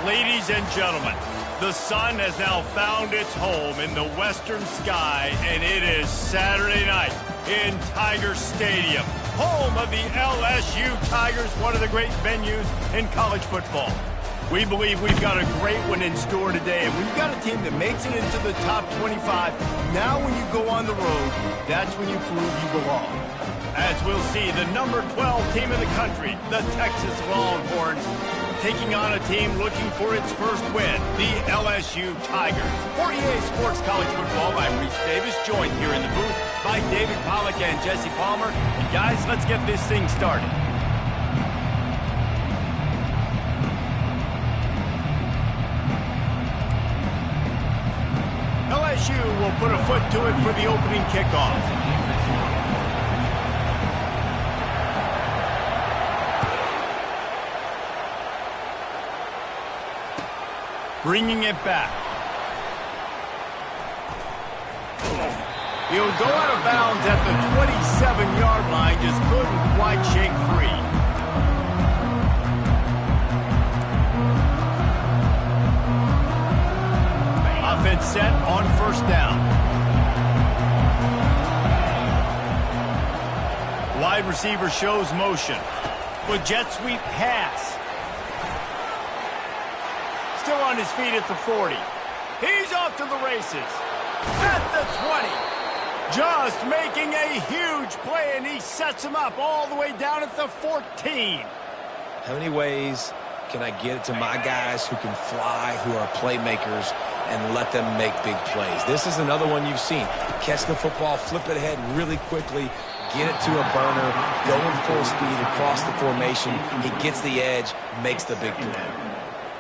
Ladies and gentlemen, the sun has now found its home in the western sky, and it is Saturday night in Tiger Stadium, home of the LSU Tigers, one of the great venues in college football. We believe we've got a great one in store today, and when you've got a team that makes it into the top 25, now when you go on the road, that's when you prove you belong. As we'll see, the number 12 team in the country, the Texas Longhorns, taking on a team looking for its first win, the LSU Tigers. For EA Sports College Football, I'm Reese Davis, joined here in the booth by David Pollack and Jesse Palmer. And guys, let's get this thing started. LSU will put a foot to it for the opening kickoff. Bringing it back. He'll go out of bounds at the 27-yard line, just couldn't quite shake free. Offense set on first down. Wide receiver shows motion. With jet sweep pass. Still on his feet at the 40. He's off to the races. At the 20. Just making a huge play, and he sets him up all the way down at the 14. How many ways can I get it to my guys who can fly, who are playmakers, and let them make big plays? This is another one you've seen. Catch the football, flip it ahead really quickly, get it to a burner, going full speed across the formation. He gets the edge, makes the big play.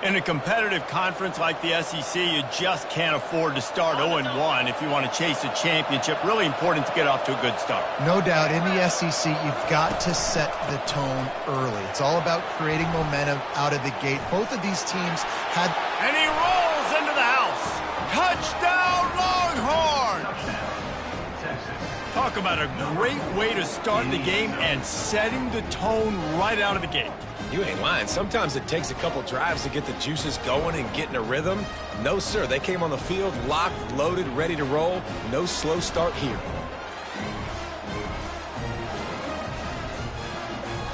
In a competitive conference like the SEC, you just can't afford to start 0-1 if you want to chase a championship. Really important to get off to a good start. No doubt, in the SEC, you've got to set the tone early. It's all about creating momentum out of the gate. Both of these teams had... And he rolls into the house. Touchdown, Longhorns! Talk about a great way to start the game and setting the tone right out of the gate. You ain't lying. Sometimes it takes a couple drives to get the juices going and get in a rhythm. No, sir. They came on the field locked, loaded, ready to roll. No slow start here.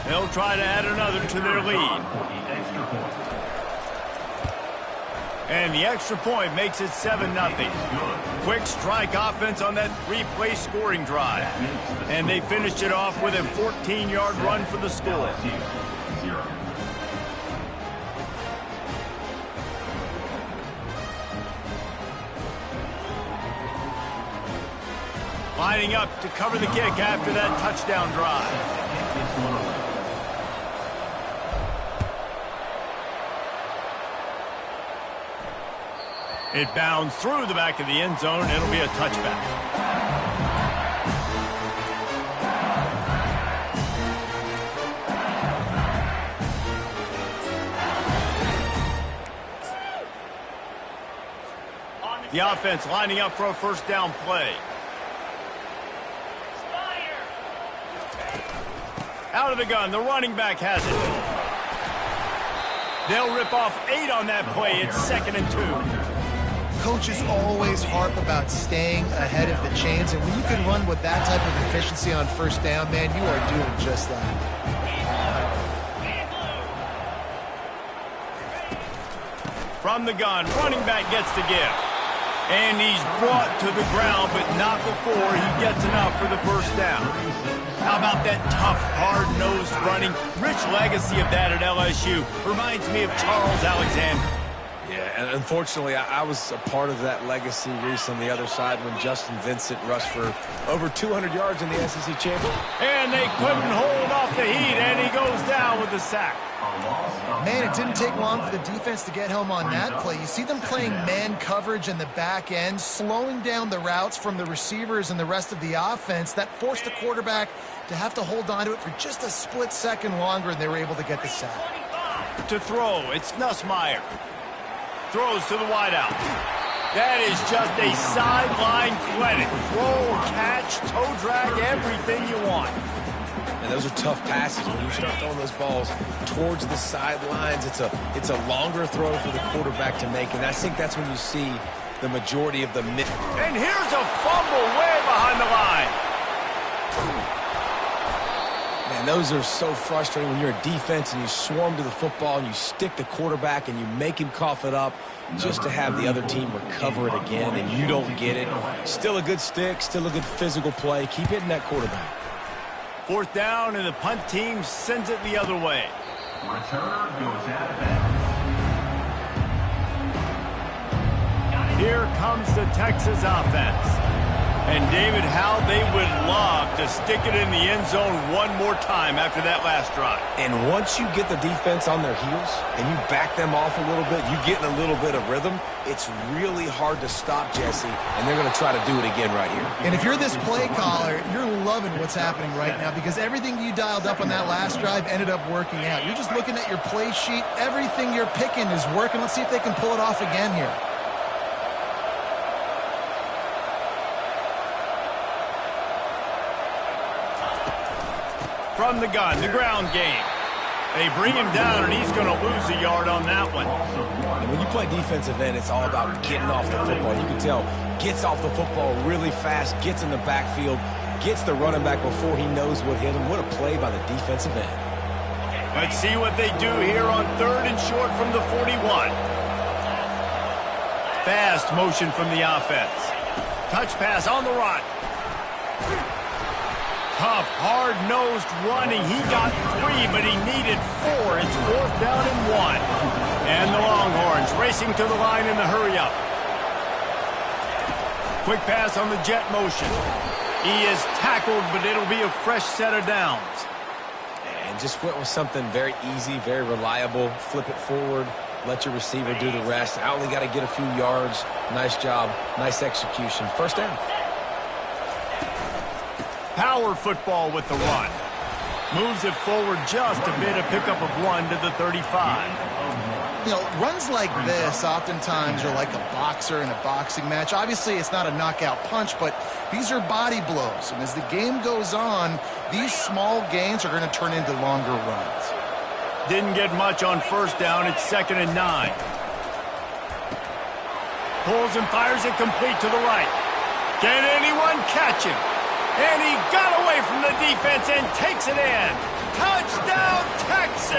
They'll try to add another to their lead. And the extra point makes it 7-0. Quick strike offense on that three-play scoring drive. And they finished it off with a 14-yard run for the score. Lining up to cover the kick after that touchdown drive. It bounds through the back of the end zone. It'll be a touchback. The offense lining up for a first down play. Out of the gun, the running back has it. They'll rip off 8 on that play. It's 2nd and 2. Coaches always harp about staying ahead of the chains, and when you can run with that type of efficiency on first down, man, you are doing just that. From the gun, running back gets the give. And he's brought to the ground, but not before he gets enough for the first down. How about that tough, hard-nosed running? Rich legacy of that at LSU. Reminds me of Charles Alexander. Yeah, and unfortunately, I was a part of that legacy, Reese, on the other side when Justin Vincent rushed for over 200 yards in the SEC Championship. And they couldn't hold off the heat, and he goes down with the sack. Man, it didn't take long for the defense to get home on that play. You see them playing man coverage in the back end, slowing down the routes from the receivers and the rest of the offense. That forced the quarterback to have to hold on to it for just a split second longer, and they were able to get the sack. To throw, it's Nussmeier. Throws to the wideout. That is just a sideline clinic. Throw, catch, toe drag, everything you want. And And those are tough passes. When you start throwing those balls towards the sidelines, it's a longer throw for the quarterback to make, and I think that's when you see the majority of the mid. And here's a fumble way behind the line. Man, those are so frustrating when you're a defense and you swarm to the football and you stick the quarterback and you make him cough it up just to have the other team recover it again, and you don't get it. Still a good stick, still a good physical play. Keep hitting that quarterback. 4th down, and the punt team sends it the other way. Returner goes out of bounds. Here comes the Texas offense. And David, how they would love to stick it in the end zone one more time after that last drive. And once you get the defense on their heels and you back them off a little bit, you get in a little bit of rhythm, it's really hard to stop, Jesse, and they're going to try to do it again right here. And if you're this play caller, you're loving what's happening right now because everything you dialed up on that last drive ended up working out. You're just looking at your play sheet. Everything you're picking is working. Let's see if they can pull it off again here. From the gun, the ground game. They bring him down, and he's going to lose a yard on that one. And when you play defensive end, it's all about getting off the football. You can tell, gets off the football really fast, gets in the backfield, gets the running back before he knows what hit him. What a play by the defensive end. Let's see what they do here on 3rd and short from the 41. Fast motion from the offense. Touch pass on the run. Tough, hard-nosed running. He got 3, but he needed 4. It's 4th down and 1. And the Longhorns racing to the line in the hurry-up. Quick pass on the jet motion. He is tackled, but it'll be a fresh set of downs. And just went with something very easy, very reliable. Flip it forward. Let your receiver do the rest. I only got to get a few yards. Nice job. Nice execution. 1st down. Power football with the run. Moves it forward just a bit, a pickup of 1 to the 35. You know, runs like this oftentimes are like a boxer in a boxing match. Obviously, it's not a knockout punch, but these are body blows. And as the game goes on, these small gains are going to turn into longer runs. Didn't get much on 1st down. It's 2nd and 9. Pulls and fires it complete to the right. Can anyone catch him? And he got away from the defense and takes it in. Touchdown, Texas!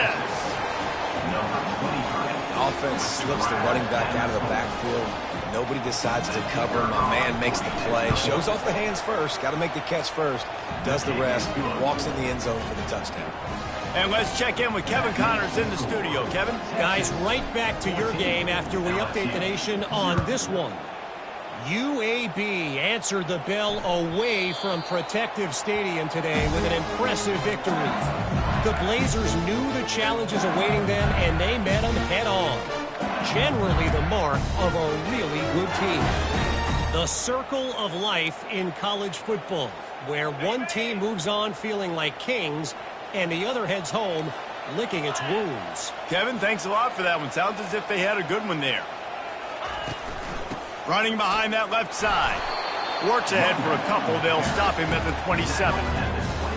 The offense slips the running back out of the backfield. Nobody decides to cover. My man makes the play. Shows off the hands first. Got to make the catch first. Does the rest. Walks in the end zone for the touchdown. And let's check in with Kevin Connors in the studio. Kevin? Guys, right back to your game after we update the nation on this one. UAB answered the bell away from Protective Stadium today with an impressive victory. The Blazers knew the challenges awaiting them, and they met them head-on. Generally the mark of a really good team. The circle of life in college football, where one team moves on feeling like kings, and the other heads home licking its wounds. Kevin, thanks a lot for that one. Sounds as if they had a good one there. Running behind that left side. Works ahead for a couple. They'll stop him at the 27.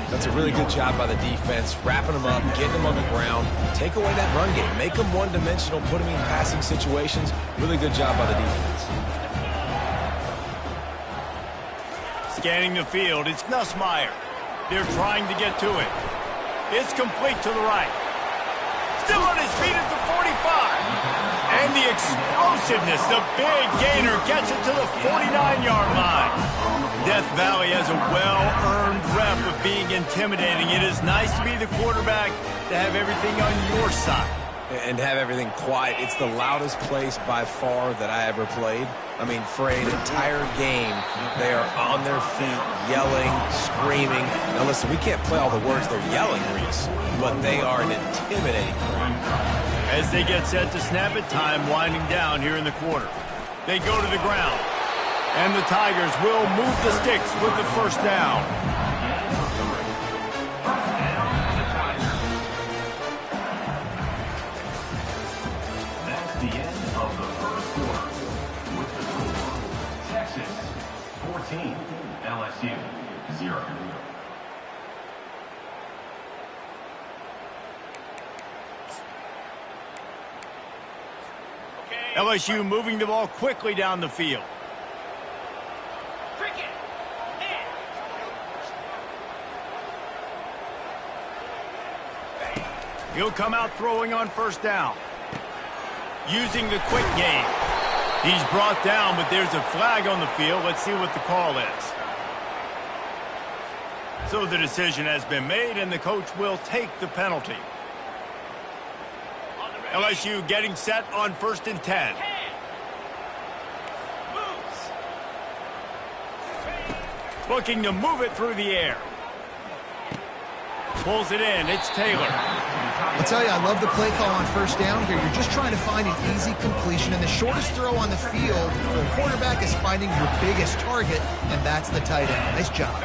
That's a really good job by the defense. Wrapping them up, getting them on the ground. Take away that run game. Make them one-dimensional. Put them in passing situations. Really good job by the defense. Scanning the field. It's Nussmeier. They're trying to get to it. It's complete to the right. Still on his feet at the 45. And the explosiveness, the big gainer gets it to the 49-yard line. Death Valley has a well-earned rep of being intimidating. It is nice to be the quarterback, to have everything on your side. And have everything quiet. It's the loudest place by far that I ever played. I mean, for an entire game, they are on their feet, yelling, screaming. Now listen, we can't play all the words they're yelling, Reese, but they are an intimidating crowd. As they get set to snap it, time winding down here in the quarter. They go to the ground. And the Tigers will move the sticks with the 1st down. That's the end of the 1st quarter. With the score, Texas 14, LSU 0. LSU moving the ball quickly down the field. He'll come out throwing on first down. Using the quick game. He's brought down, but there's a flag on the field. Let's see what the call is. So the decision has been made, and the coach will take the penalty. LSU getting set on 1st and 10. Looking to move it through the air. Pulls it in. It's Taylor. I'll tell you, I love the play call on first down here. You're just trying to find an easy completion, and the shortest throw on the field for the quarterback is finding your biggest target, and that's the tight end. Nice job.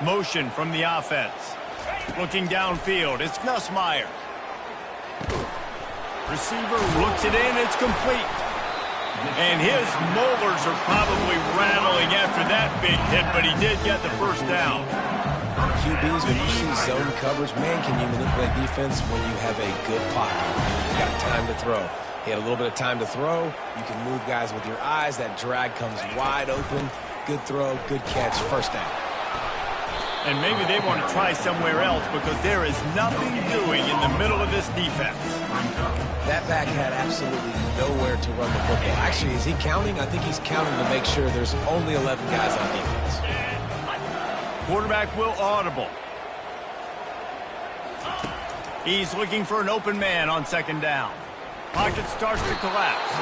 Motion from the offense. Looking downfield. It's Nussmeier. Receiver looks it in. It's complete. And his molars are probably rattling after that big hit, but he did get the first down. QBs, when you see zone coverage, man, can you manipulate defense when you have a good pocket? You got time to throw. He had a little bit of time to throw. You can move guys with your eyes. That drag comes wide open. Good throw, good catch, first down. And maybe they want to try somewhere else because there is nothing doing in the middle of this defense. That back had absolutely nowhere to run the football. Actually, is he counting? I think he's counting to make sure there's only 11 guys on defense. Quarterback will audible. He's looking for an open man on 2nd down. Pocket starts to collapse.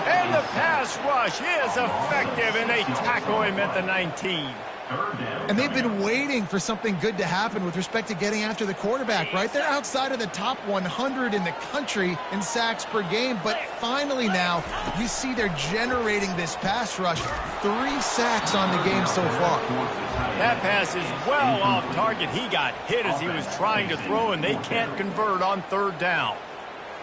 And the pass rush is effective, and they tackle him at the 19. And they've been waiting for something good to happen with respect to getting after the quarterback, right? They're outside of the top 100 in the country in sacks per game, but finally now you see they're generating this pass rush. 3 sacks on the game so far. That pass is well off target. He got hit as he was trying to throw, and they can't convert on 3rd down.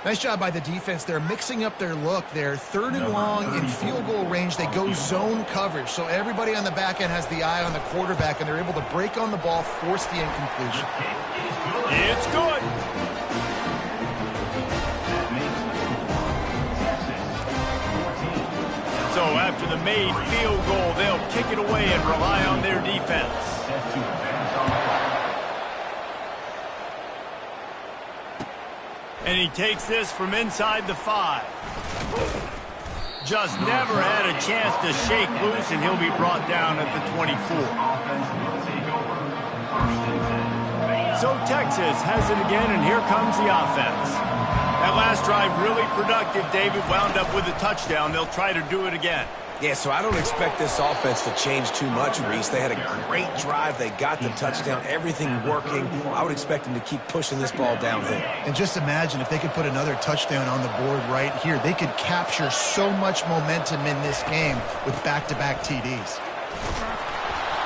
Nice job by the defense. They're mixing up their look. They're 3rd and long in field goal range. They go zone coverage. So everybody on the back end has the eye on the quarterback, and they're able to break on the ball, force the incompletion. It's good. So after the made field goal, they'll kick it away and rely on their defense. And he takes this from inside the 5. Just never had a chance to shake loose, and he'll be brought down at the 24. So Texas has it again, and here comes the offense. That last drive really productive. David wound up with a touchdown. They'll try to do it again. Yeah, so I don't expect this offense to change too much, Reese. They had a great drive. They got the touchdown. Everything working. I would expect them to keep pushing this ball downhill. And just imagine if they could put another touchdown on the board right here. They could capture so much momentum in this game with back-to-back TDs.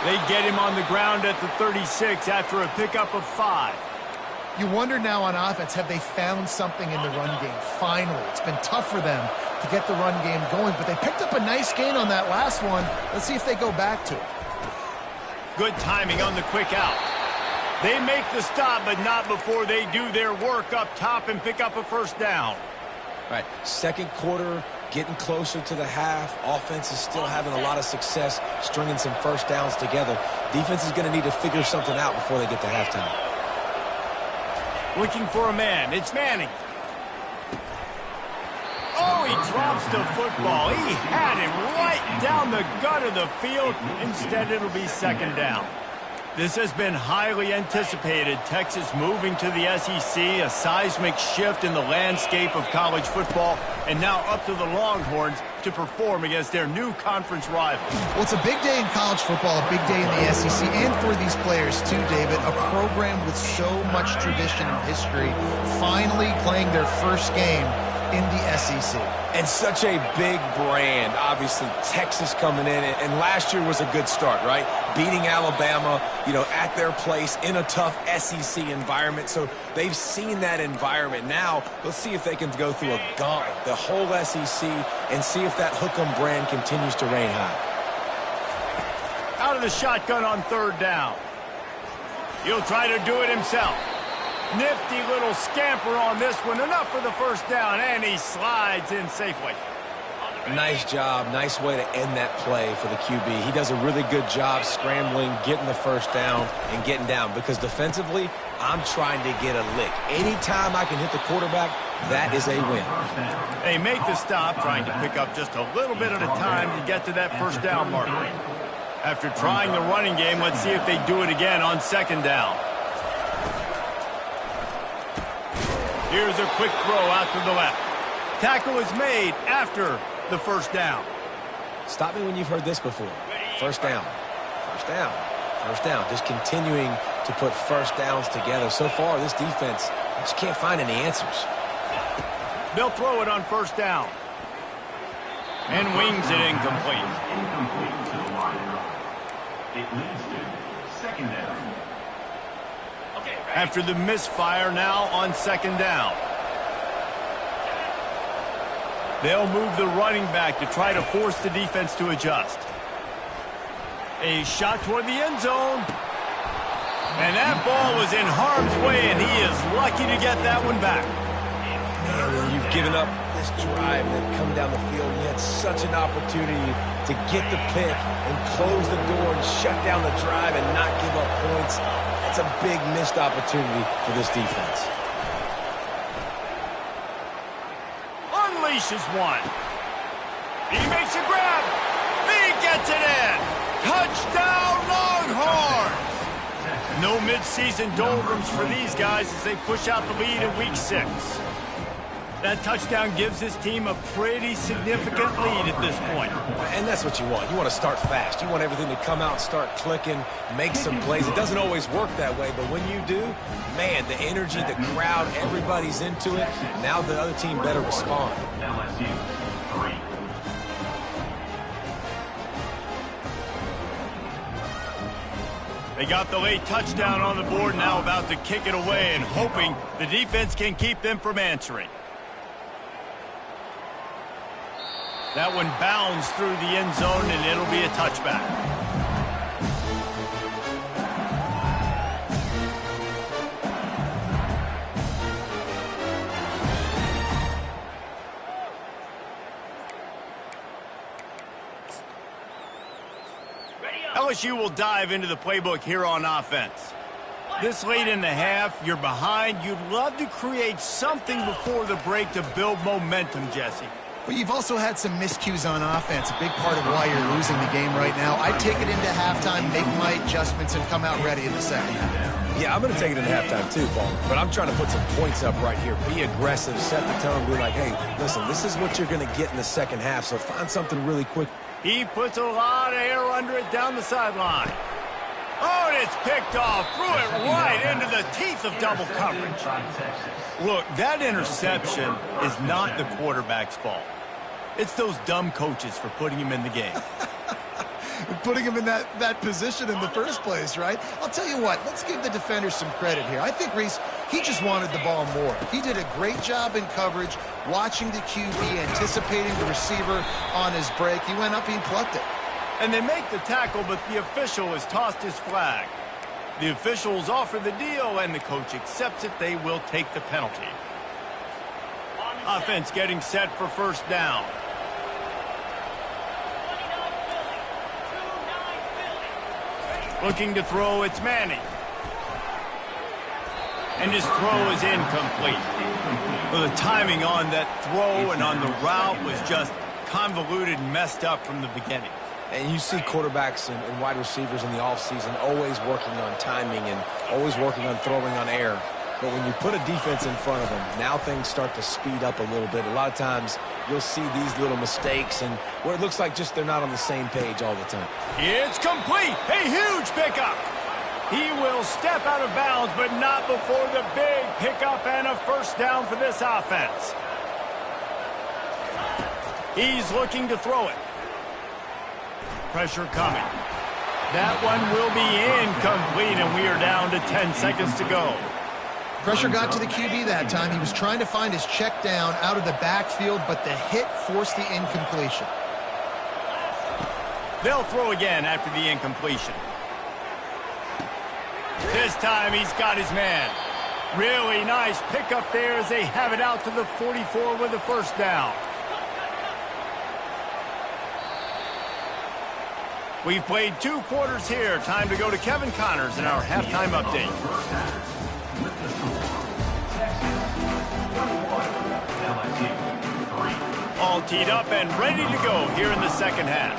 They get him on the ground at the 36 after a pickup of 5. You wonder now on offense, have they found something in the run game? Finally, it's been tough for them to get the run game going, but they picked up a nice gain on that last one. Let's see if they go back to it. Good timing on the quick out. They make the stop, but not before they do their work up top and pick up a first down. All right, 2nd quarter, getting closer to the half. Offense is still having a lot of success stringing some first downs together. Defense is going to need to figure something out before they get to halftime. Looking for a man. It's Manning. Oh, he drops the football. He had him right down the gut of the field. Instead, it'll be 2nd down. This has been highly anticipated. Texas moving to the SEC, a seismic shift in the landscape of college football, and now up to the Longhorns to perform against their new conference rivals. Well, it's a big day in college football, a big day in the SEC, and for these players too, David. A program with so much tradition and history finally playing their first game in the SEC. And such a big brand. Obviously, Texas coming in, and last year was a good start, right? Beating Alabama, at their place in a tough SEC environment. So they've seen that environment. Now, let's see if they can go through a gauntlet, the whole SEC, and see if that Hook'em brand continues to reign high. Out of the shotgun on 3rd down. He'll try to do it himself. Nifty little scamper on this one. Enough for the first down, and he slides in safely. Nice job. Nice way to end that play for the QB. He does a really good job scrambling, getting the first down, and getting down. Because defensively, I'm trying to get a lick. Anytime I can hit the quarterback, that is a win. They make the stop, trying to pick up just a little bit at a time to get to that first down marker. After trying the running game, let's see if they do it again on second down. Here's a quick throw out to the left. Tackle is made after the first down. Stop me when you've heard this before. First down. First down. First down. Just continuing to put first downs together. So far, this defense just can't find any answers. They'll throw it on first down. And wings it incomplete. Incomplete to the line. It leads to second down. After the misfire, now on second down. They'll move the running back to try to force the defense to adjust. A shot toward the end zone. And that ball was in harm's way, and he is lucky to get that one back. Man, you've given up this drive and come down the field. You had such an opportunity to get the pick and close the door and shut down the drive and not give up points. That's a big missed opportunity for this defense. Unleashes one. He makes a grab. He gets it in. Touchdown, Longhorns! No midseason doldrums for these guys as they push out the lead in Week 6. That touchdown gives this team a pretty significant lead at this point. And that's what you want. You want to start fast. You want everything to come out and start clicking, make some plays. It doesn't always work that way, but when you do, man, the energy, the crowd, everybody's into it. Now the other team better respond. LSU 3. They got the late touchdown on the board, now about to kick it away and hoping the defense can keep them from answering. That one bounds through the end zone, and it'll be a touchback. LSU will dive into the playbook here on offense. This late in the half, you're behind. You'd love to create something before the break to build momentum, Jesse. But you've also had some miscues on offense, a big part of why you're losing the game right now. I'd take it into halftime, make my adjustments, and come out ready in the second half. Yeah, I'm going to take it into halftime too, Paul. But I'm trying to put some points up right here. Be aggressive, set the tone, be like, hey, listen, this is what you're going to get in the second half, so find something really quick. He puts a lot of air under it down the sideline. Oh, and it's picked off. Threw it right into the teeth of double coverage. Look, that interception is not the quarterback's fault. It's those dumb coaches for putting him in the game. Putting him in that position in the first place, right? I'll tell you what, let's give the defenders some credit here. I think, Reese, he just wanted the ball more. He did a great job in coverage, watching the QB, anticipating the receiver on his break. He went up, he plucked it. And they make the tackle, but the official has tossed his flag. The officials offer the deal, and the coach accepts it. They will take the penalty. Offense getting set for first down. Looking to throw, it's Manning. And his throw is incomplete. Well, the timing on that throw and on the route was just convoluted and messed up from the beginning. And you see quarterbacks and wide receivers in the offseason always working on timing and always working on throwing on air. But when you put a defense in front of them, now things start to speed up a little bit. A lot of times you'll see these little mistakes and where it looks like just they're not on the same page all the time. It's complete. A huge pickup. He will step out of bounds, but not before the big pickup and a first down for this offense. He's looking to throw it. Pressure coming. That one will be incomplete, and we are down to 10 seconds to go. Pressure got to the QB that time. He was trying to find his check down out of the backfield, but the hit forced the incompletion. They'll throw again after the incompletion. This time he's got his man. Really nice pickup there as they have it out to the 44 with a first down. We've played 2 quarters here. Time to go to Kevin Connors in our halftime update. All teed up and ready to go here in the second half.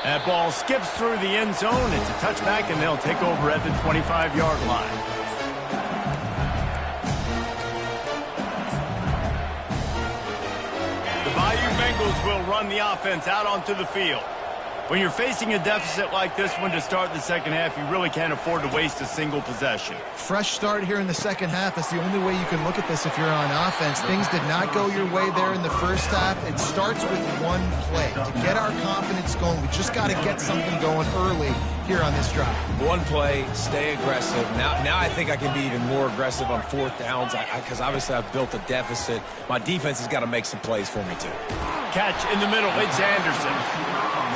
That ball skips through the end zone. It's a touchback, and they'll take over at the 25-yard line. The Bayou Bengals will run the offense out onto the field. When you're facing a deficit like this one to start the second half, you really can't afford to waste a single possession. Fresh start here in the second half. That's the only way you can look at this if you're on offense. Things did not go your way there in the first half. It starts with one play. To get our confidence going, we just got to get something going early here on this drive. One play, stay aggressive. Now I think I can be even more aggressive on 4th downs because obviously I've built a deficit. My defense has got to make some plays for me too. Catch in the middle. It's Anderson.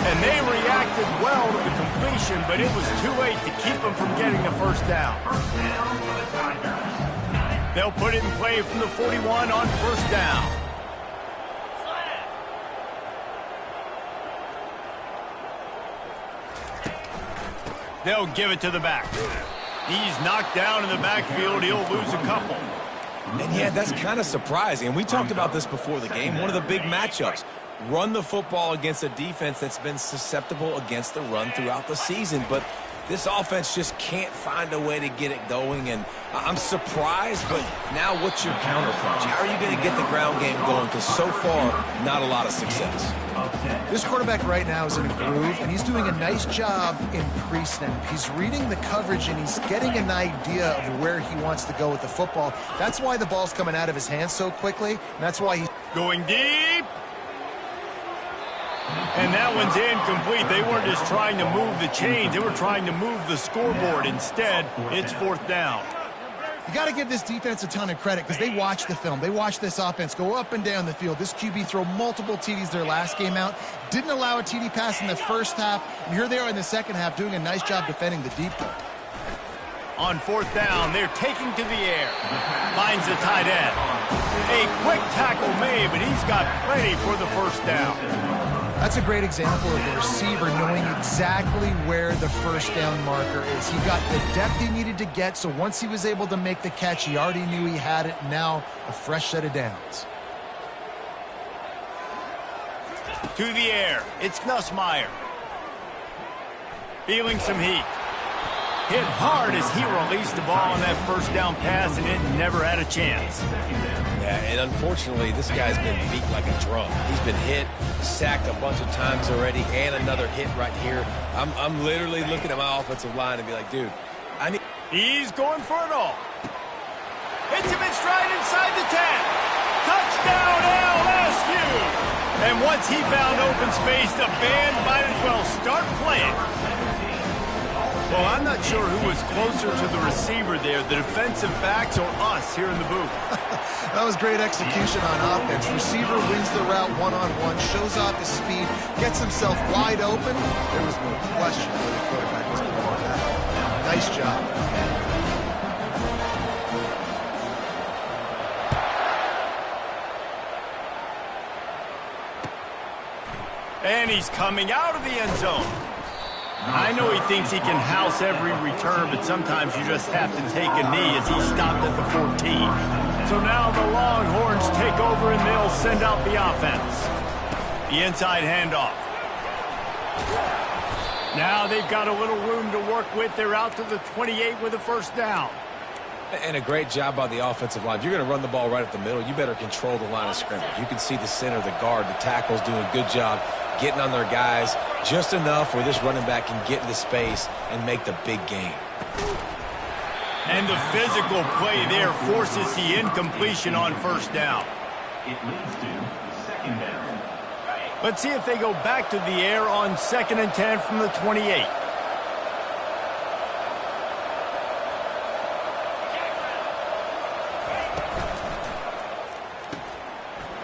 And they reacted well to the completion, but it was too late to keep them from getting the first down. They'll put it in play from the 41 on first down. They'll give it to the back. He's knocked down in the backfield. He'll lose a couple. And yeah, that's kind of surprising. And we talked about this before the game. One of the big matchups. Run the football against a defense that's been susceptible against the run throughout the season. But this offense just can't find a way to get it going. And I'm surprised, but now what's your counterpunch? How are you going to get the ground game going? Because so far, not a lot of success. This quarterback right now is in a groove, and he's doing a nice job in pre-snap. He's reading the coverage, and he's getting an idea of where he wants to go with the football. That's why the ball's coming out of his hands so quickly, and that's why he's going deep. And that one's incomplete. They weren't just trying to move the chains. They were trying to move the scoreboard. Instead, it's 4th down. You got to give this defense a ton of credit because they watch the film. They watch this offense go up and down the field. This QB throw multiple TDs their last game out. Didn't allow a TD pass in the first half. And here they are in the second half doing a nice job defending the deep throw. On 4th down, they're taking to the air. Finds the tight end. A quick tackle made, but he's got plenty for the first down. That's a great example of the receiver knowing exactly where the first down marker is. He got the depth he needed to get, so once he was able to make the catch, he already knew he had it. Now, a fresh set of downs. To the air, it's Nussmeier. Feeling some heat. Hit hard as he released the ball on that first down pass, and it never had a chance. Yeah, and unfortunately, this guy's been beat like a drum. He's been hit, sacked a bunch of times already, and another hit right here. I'm literally looking at my offensive line and be like, dude, I need... He's going for it all. Hits him in stride inside the 10. Touchdown, LSU! And once he found open space, the band might as well start playing. Well, I'm not sure who was closer to the receiver there, the defensive backs or us here in the booth. That was great execution on offense. Receiver wins the route one-on-one, shows off his speed, gets himself wide open. There was no question where the quarterback was going on that. Nice job. And he's coming out of the end zone. I know he thinks he can house every return, but sometimes you just have to take a knee as he stopped at the 14. So now the Longhorns take over and they'll send out the offense. The inside handoff. Now they've got a little room to work with. They're out to the 28 with a first down. And a great job by the offensive line. If you're going to run the ball right at the middle, you better control the line of scrimmage. You can see the center, the guard, the tackles doing a good job getting on their guys just enough where this running back can get into space and make the big game. And the physical play there forces the incompletion on first down. It leads to second down. Let's see if they go back to the air on 2nd and 10 from the 28.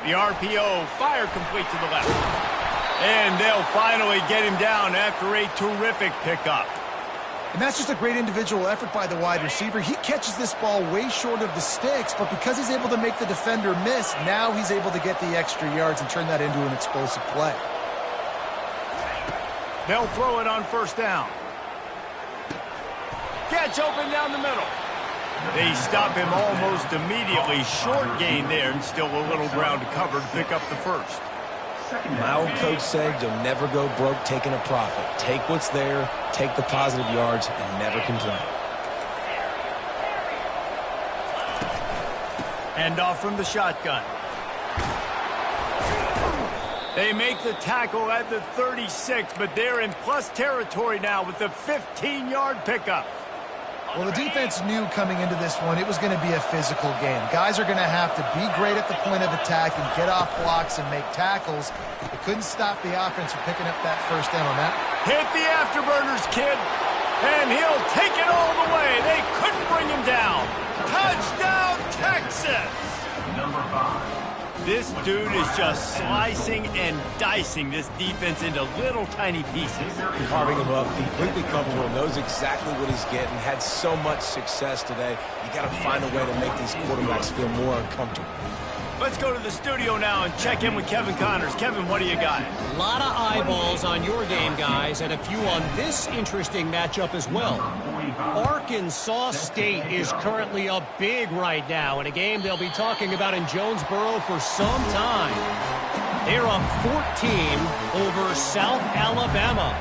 The RPO, fire complete to the left. And they'll finally get him down after a terrific pickup. And that's just a great individual effort by the wide receiver. He catches this ball way short of the sticks, but because he's able to make the defender miss, now he's able to get the extra yards and turn that into an explosive play. They'll throw it on first down. Gets open down the middle. They stop him almost immediately. Short gain there, and still a little ground to cover to pick up the first. My old coach said you'll never go broke taking a profit. Take what's there, take the positive yards, and never complain. Hand off from the shotgun. They make the tackle at the 36, but they're in plus territory now with the 15-yard pickup. Well, the defense knew coming into this one it was going to be a physical game. Guys are going to have to be great at the point of attack and get off blocks and make tackles. They couldn't stop the offense from picking up that first down on that. Hit the afterburners, kid, and he'll take it all the way. They couldn't bring him down. Touchdown, Texas! Number 5. This dude is just slicing and dicing this defense into little tiny pieces. Carving him up, completely comfortable, knows exactly what he's getting, had so much success today. You got to find a way to make these quarterbacks feel more uncomfortable. Let's go to the studio now and check in with Kevin Connors. Kevin, what do you got? A lot of eyeballs on your game, guys, and a few on this interesting matchup as well. Arkansas State is currently up big right now in a game they'll be talking about in Jonesboro for some time. They're up 14 over South Alabama.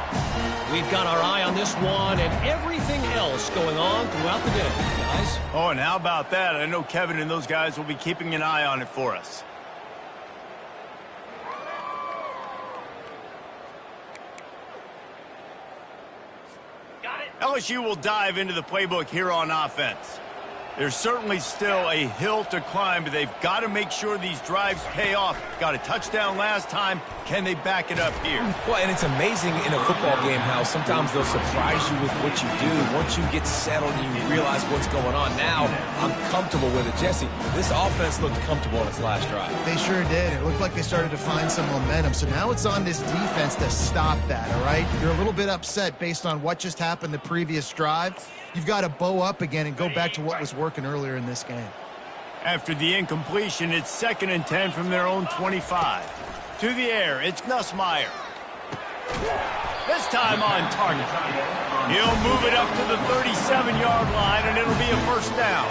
We've got our eye on this one and everything else going on throughout the day, guys. Oh, and how about that? I know Kevin and those guys will be keeping an eye on it for us. LSU will dive into the playbook here on offense. There's certainly still a hill to climb, but they've got to make sure these drives pay off. Got a touchdown last time. Can they back it up here? Well, and it's amazing in a football game how sometimes they'll surprise you with what you do. Once you get settled and you realize what's going on, now I'm comfortable with it. Jesse, this offense looked comfortable on its last drive. They sure did. It looked like they started to find some momentum. So now it's on this defense to stop that, all right? You're a little bit upset based on what just happened the previous drive. You've got to bow up again and go back to what was working earlier in this game. After the incompletion, it's 2nd and 10 from their own 25. To the air, it's Nussmeier. This time on target. He'll move it up to the 37-yard line, and it'll be a first down.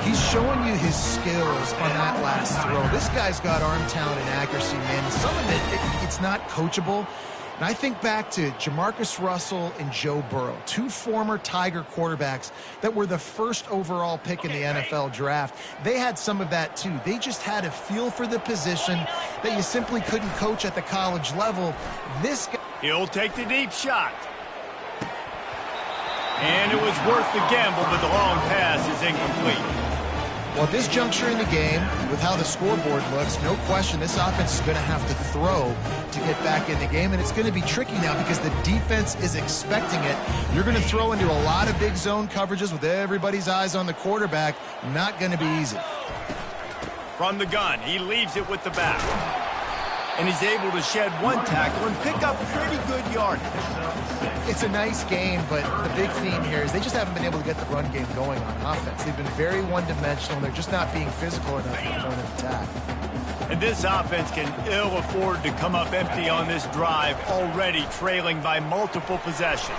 He's showing you his skills on that last throw. This guy's got arm talent and accuracy, man. Some of it's not coachable. And I think back to Jamarcus Russell and Joe Burrow, two former Tiger quarterbacks that were the first overall pick in the NFL draft. They had some of that too. They just had a feel for the position that you simply couldn't coach at the college level. This guy... He'll take the deep shot. And it was worth the gamble, but the long pass is incomplete. Well, at this juncture in the game, with how the scoreboard looks, no question this offense is going to have to throw to get back in the game, and it's going to be tricky now because the defense is expecting it. You're going to throw into a lot of big zone coverages with everybody's eyes on the quarterback. Not going to be easy. From the gun, he leaves it with the back. And he's able to shed one tackle and pick up pretty good yardage. It's a nice game, but the big theme here is they just haven't been able to get the run game going on offense. They've been very one-dimensional. They're just not being physical enough at the point of attack. And this offense can ill afford to come up empty on this drive, already trailing by multiple possessions.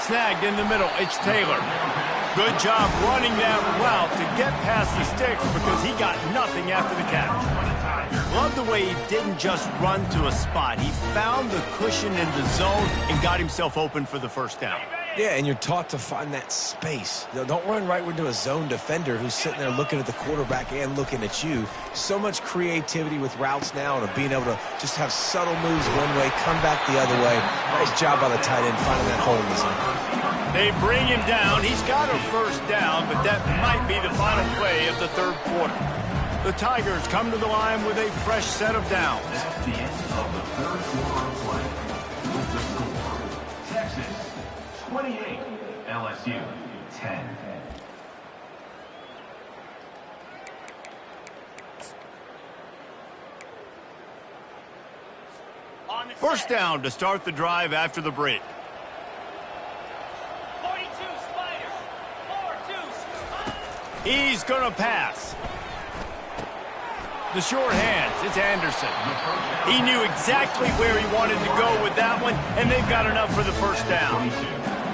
Snagged in the middle, it's Taylor. Good job running that route to get past the sticks because he got nothing after the catch. Love the way he didn't just run to a spot. He found the cushion in the zone and got himself open for the first down. Yeah, and you're taught to find that space. Don't run right into a zone defender who's sitting there looking at the quarterback and looking at you. So much creativity with routes now and of being able to just have subtle moves one way, come back the other way. Nice job by the tight end finding that hole in the zone. They bring him down. He's got a first down, but that might be the final play of the third quarter. The Tigers come to the line with a fresh set of downs. That's the end of the third quarter of play. With the score, Texas 28, LSU 10. First down to start the drive after the break. 42 Spiders. 4-2 Spiders. He's going to pass. The short hands, it's Anderson. He knew exactly where he wanted to go with that one, and they've got enough for the first down.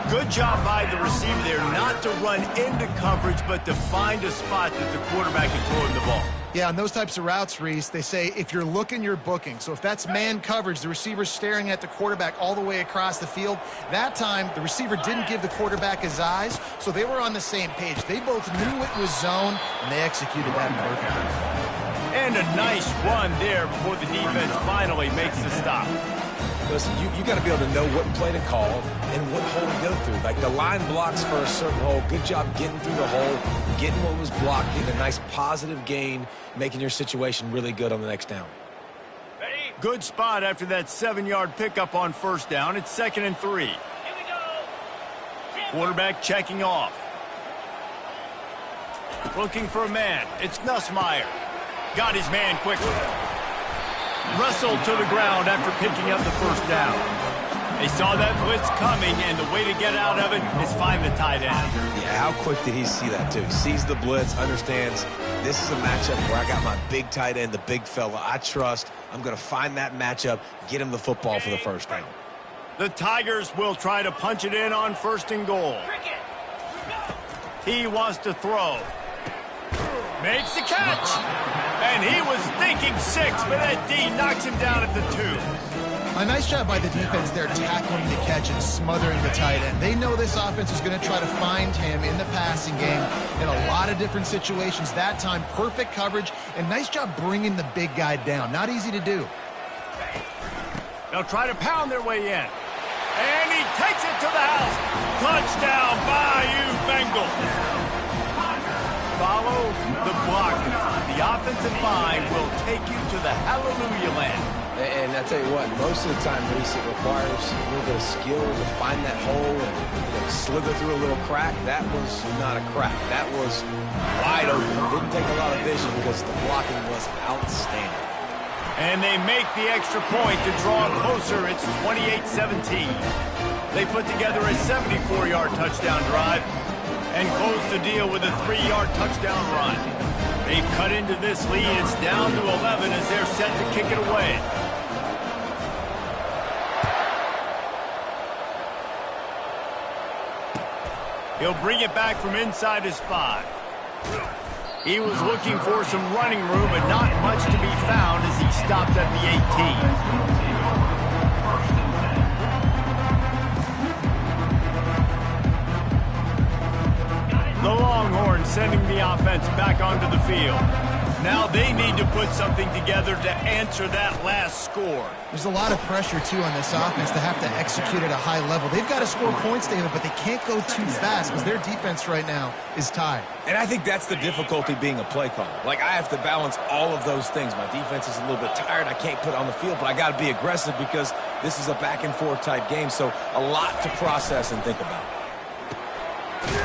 Good job by the receiver there not to run into coverage, but to find a spot that the quarterback can throw him the ball. Yeah, on those types of routes, Reese, they say if you're looking, you're booking. So if that's man coverage, the receiver's staring at the quarterback all the way across the field. That time, the receiver didn't give the quarterback his eyes, so they were on the same page. They both knew it was zone, and they executed that perfectly. And a nice run there before the defense finally makes the stop. Listen, you got to be able to know what play to call and what hole to go through. Like the line blocks for a certain hole. Good job getting through the hole, getting what was blocked, getting a nice positive gain, making your situation really good on the next down. Good spot after that 7-yard pickup on first down. It's 2nd and 3. Here we go. Quarterback checking off. Looking for a man. It's Nussmeier. Got his man quickly. Wrestled to the ground after picking up the first down. They saw that blitz coming, and the way to get out of it is find the tight end. Yeah, how quick did he see that, too? Sees the blitz, understands this is a matchup where I got my big tight end, the big fella I trust. I'm going to find that matchup, get him the football for the first down. The Tigers will try to punch it in on 1st and goal. He wants to throw. Makes the catch. And he was thinking 6, but that D knocks him down at the 2. A nice job by the defense there tackling the catch and smothering the tight end. They know this offense is going to try to find him in the passing game in a lot of different situations. That time, perfect coverage, and nice job bringing the big guy down. Not easy to do. They'll try to pound their way in. And he takes it to the house. Touchdown, Bayou Bengals. Follow the blockers. The offensive line will take you to the hallelujah land. And I tell you what, most of the time, Reese, it requires a little bit of skill to find that hole and slither through a little crack. That was not a crack. That was wide open. Didn't take a lot of vision because the blocking was outstanding. And they make the extra point to draw it closer. It's 28-17. They put together a 74-yard touchdown drive and close the deal with a 3-yard touchdown run. They've cut into this lead. It's down to 11 as they're set to kick it away. He'll bring it back from inside his 5. He was looking for some running room, but not much to be found as he stopped at the 18. The Longhorns sending the offense back onto the field. Now they need to put something together to answer that last score. There's a lot of pressure, too, on this offense to have to execute at a high level. They've got to score points, David, but they can't go too fast because their defense right now is tied. And I think that's the difficulty being a play caller. Like, I have to balance all of those things. My defense is a little bit tired. I can't put it on the field, but I got to be aggressive because this is a back-and-forth type game, so a lot to process and think about.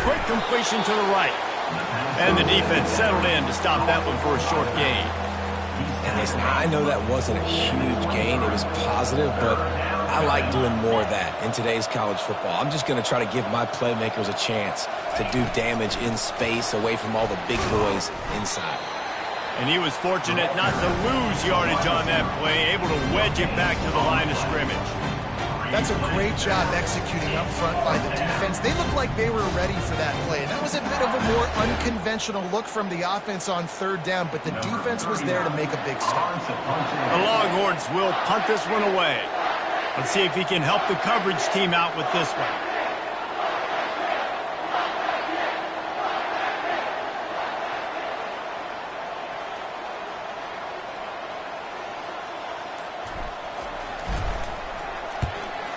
Quick completion to the right. And the defense settled in to stop that one for a short gain. And listen, I know that wasn't a huge gain. It was positive, but I like doing more of that in today's college football. I'm just going to try to give my playmakers a chance to do damage in space away from all the big boys inside. And he was fortunate not to lose yardage on that play, able to wedge it back to the line of scrimmage. That's a great job executing up front by the defense. They looked like they were ready for that play. And that was a bit of a more unconventional look from the offense on 3rd down, but the defense was there to make a big stop. The Longhorns will punt this one away. Let's see if he can help the coverage team out with this one.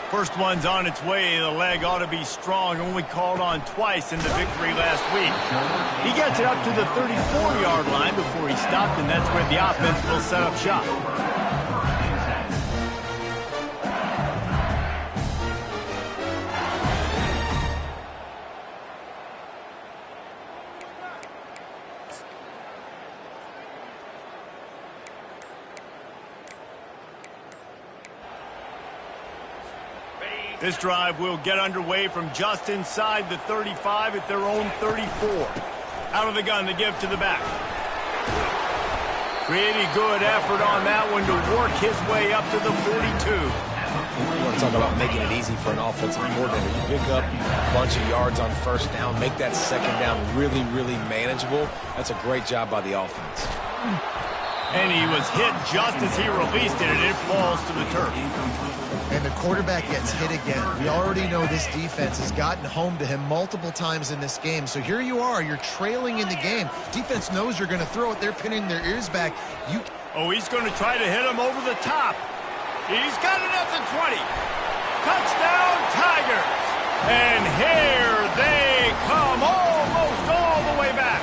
First one's on its way. The leg ought to be strong. Only called on twice in the victory last week. He gets it up to the 34-yard line before he stopped, and that's where the offense will set up shop. This drive will get underway from just inside the 35 at their own 34. Out of the gun to give to the back. Pretty good effort on that one to work his way up to the 42. You want to talk about making it easy for an offensive coordinator. You pick up a bunch of yards on first down, make that second down really, really manageable. That's a great job by the offense. And he was hit just as he released it, and it falls to the turf. And the quarterback gets hit again. We already know this defense has gotten home to him multiple times in this game. So here you are, you're trailing in the game. Defense knows you're going to throw it. They're pinning their ears back. Oh, he's going to try to hit him over the top. He's got it at the 20. Touchdown, Tigers. And here they come almost all the way back.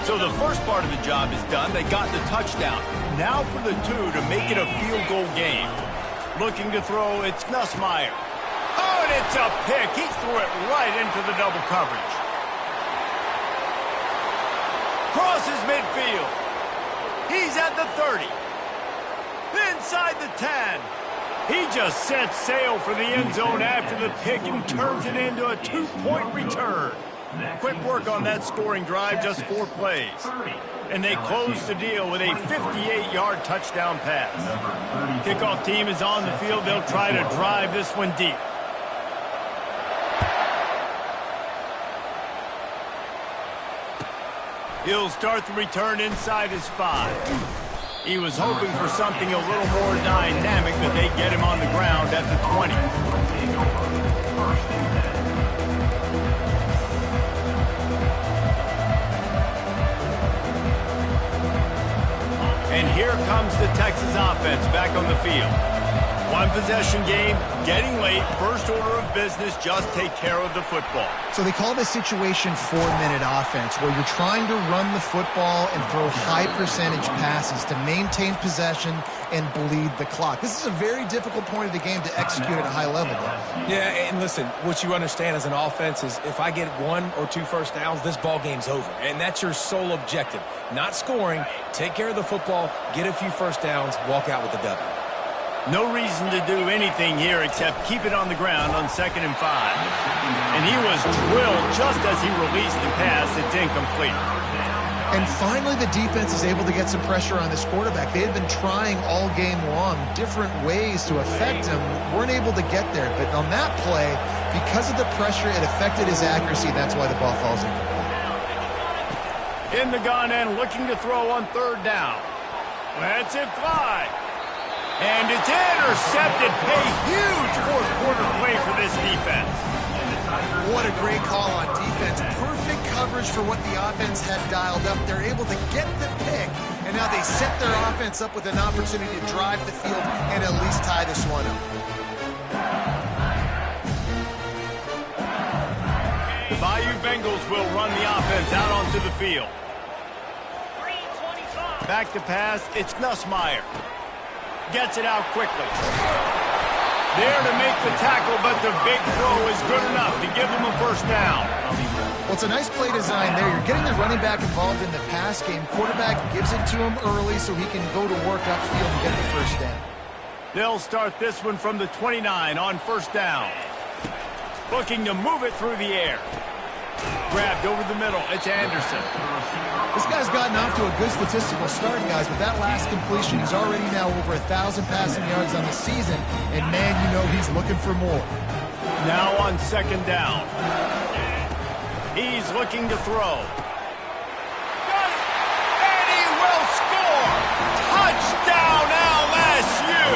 So the first part of the job is done. They got the touchdown. Now for the two to make it a field goal game. Looking to throw, it's Nussmeier. Oh, and it's a pick. He threw it right into the double coverage. Crosses midfield. He's at the 30. Inside the 10. He just sets sail for the end zone after the pick and turns it into a 2-point return. Quick work on that scoring drive, just 4 plays. And they close the deal with a 58-yard touchdown pass. Kickoff team is on the field. They'll try to drive this one deep. He'll start the return inside his 5. He was hoping for something a little more dynamic, but they get him on the ground at the 20. And here comes the Texas offense back on the field. One possession game, getting late, first order of business, just take care of the football. So they call this situation 4-minute offense, where you're trying to run the football and throw high percentage passes to maintain possession and bleed the clock. This is a very difficult point of the game to execute at a high level, though. Yeah, and listen, what you understand as an offense is if I get 1 or 2 first downs, this ball game's over. And that's your sole objective. Not scoring, take care of the football, get a few first downs, walk out with the W. No reason to do anything here except keep it on the ground on 2nd and 5. And he was drilled just as he released the pass. It's incomplete. And finally, the defense is able to get some pressure on this quarterback. They had been trying all game long different ways to affect him. Weren't able to get there. But on that play, because of the pressure, it affected his accuracy. That's why the ball falls incomplete. In the gun and looking to throw on 3rd down. Lets it fly. And it's intercepted. A huge 4th-quarter play for this defense. What a great call on defense. Perfect coverage for what the offense had dialed up. They're able to get the pick, and now they set their offense up with an opportunity to drive the field and at least tie this one up. The Bayou Bengals will run the offense out onto the field. 3:25. Back to pass, it's Nussmeier. Gets it out quickly. There to make the tackle, but the big throw is good enough to give them a first down. Well, it's a nice play design there. You're getting the running back involved in the pass game. Quarterback gives it to him early so he can go to work upfield and get the first down. They'll start this one from the 29 on 1st down. Looking to move it through the air. Grabbed over the middle. It's Anderson. This guy's gotten off to a good statistical start, guys, but that last completion, he's already now over 1,000 passing yards on the season, and man, you know he's looking for more. Now on 2nd down. He's looking to throw. Got it! And he will score! Touchdown LSU!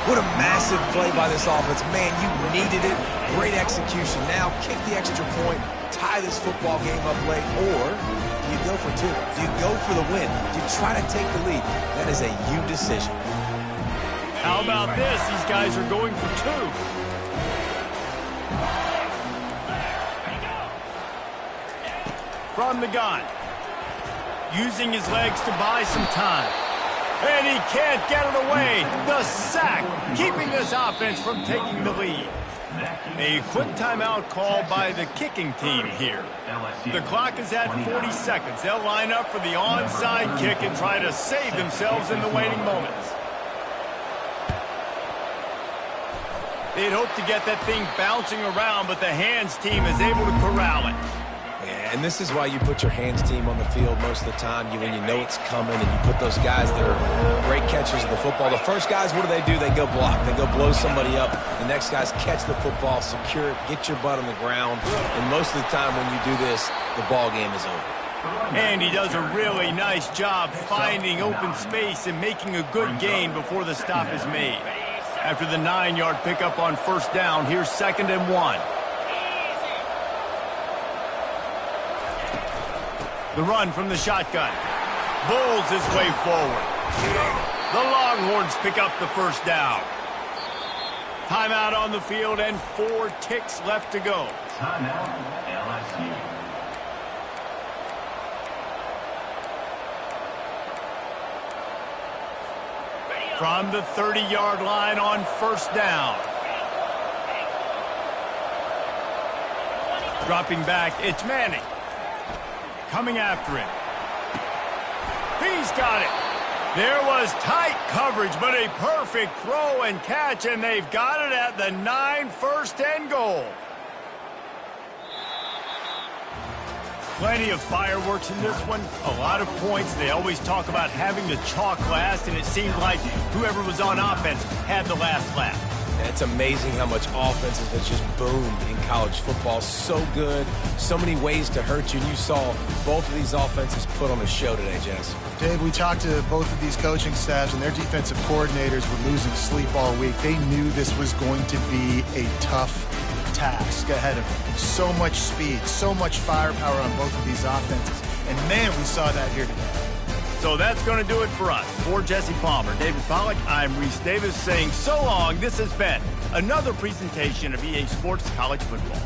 What a massive play by this offense. Man, you needed it. Great execution. Now kick the extra point, tie this football game up late, or do you go for 2? Do you go for the win? Do you try to take the lead? That is a you decision. How about this? These guys are going for 2. From the gun. Using his legs to buy some time. And he can't get it away. The sack, keeping this offense from taking the lead. A quick timeout called by the kicking team here. The clock is at 40 seconds. They'll line up for the onside kick and try to save themselves in the waiting moments. They'd hope to get that thing bouncing around, but the hands team is able to corral it. Yeah, and this is why you put your hands team on the field most of the time when you know it's coming, and you put those guys that are great catchers of the football. The first guys, what do? They go block. They go blow somebody up. The next guys catch the football, secure it, get your butt on the ground. And most of the time when you do this, the ball game is over. And he does a really nice job finding open space and making a good gain before the stop is made. After the 9-yard pickup on first down, here's 2nd and 1. The run from the shotgun. Bowls his way forward. The Longhorns pick up the first down. Timeout on the field and 4 ticks left to go. Timeout, LSU. From the 30-yard line on first down. Dropping back, it's Manning. Coming after him. He's got it. There was tight coverage, but a perfect throw and catch, and they've got it at the 9, 1st and goal. Plenty of fireworks in this one. A lot of points. They always talk about having the chalk last, and it seemed like whoever was on offense had the last laugh. It's amazing how much offense has just boomed in college football. So good, so many ways to hurt you. And you saw both of these offenses put on a show today, Jess. Dave, we talked to both of these coaching staffs, and their defensive coordinators were losing sleep all week. They knew this was going to be a tough task ahead of them. So much speed, so much firepower on both of these offenses. And, man, we saw that here today. So that's going to do it for us. For Jesse Palmer, David Pollack, I'm Reese Davis saying so long. This has been another presentation of EA Sports College Football.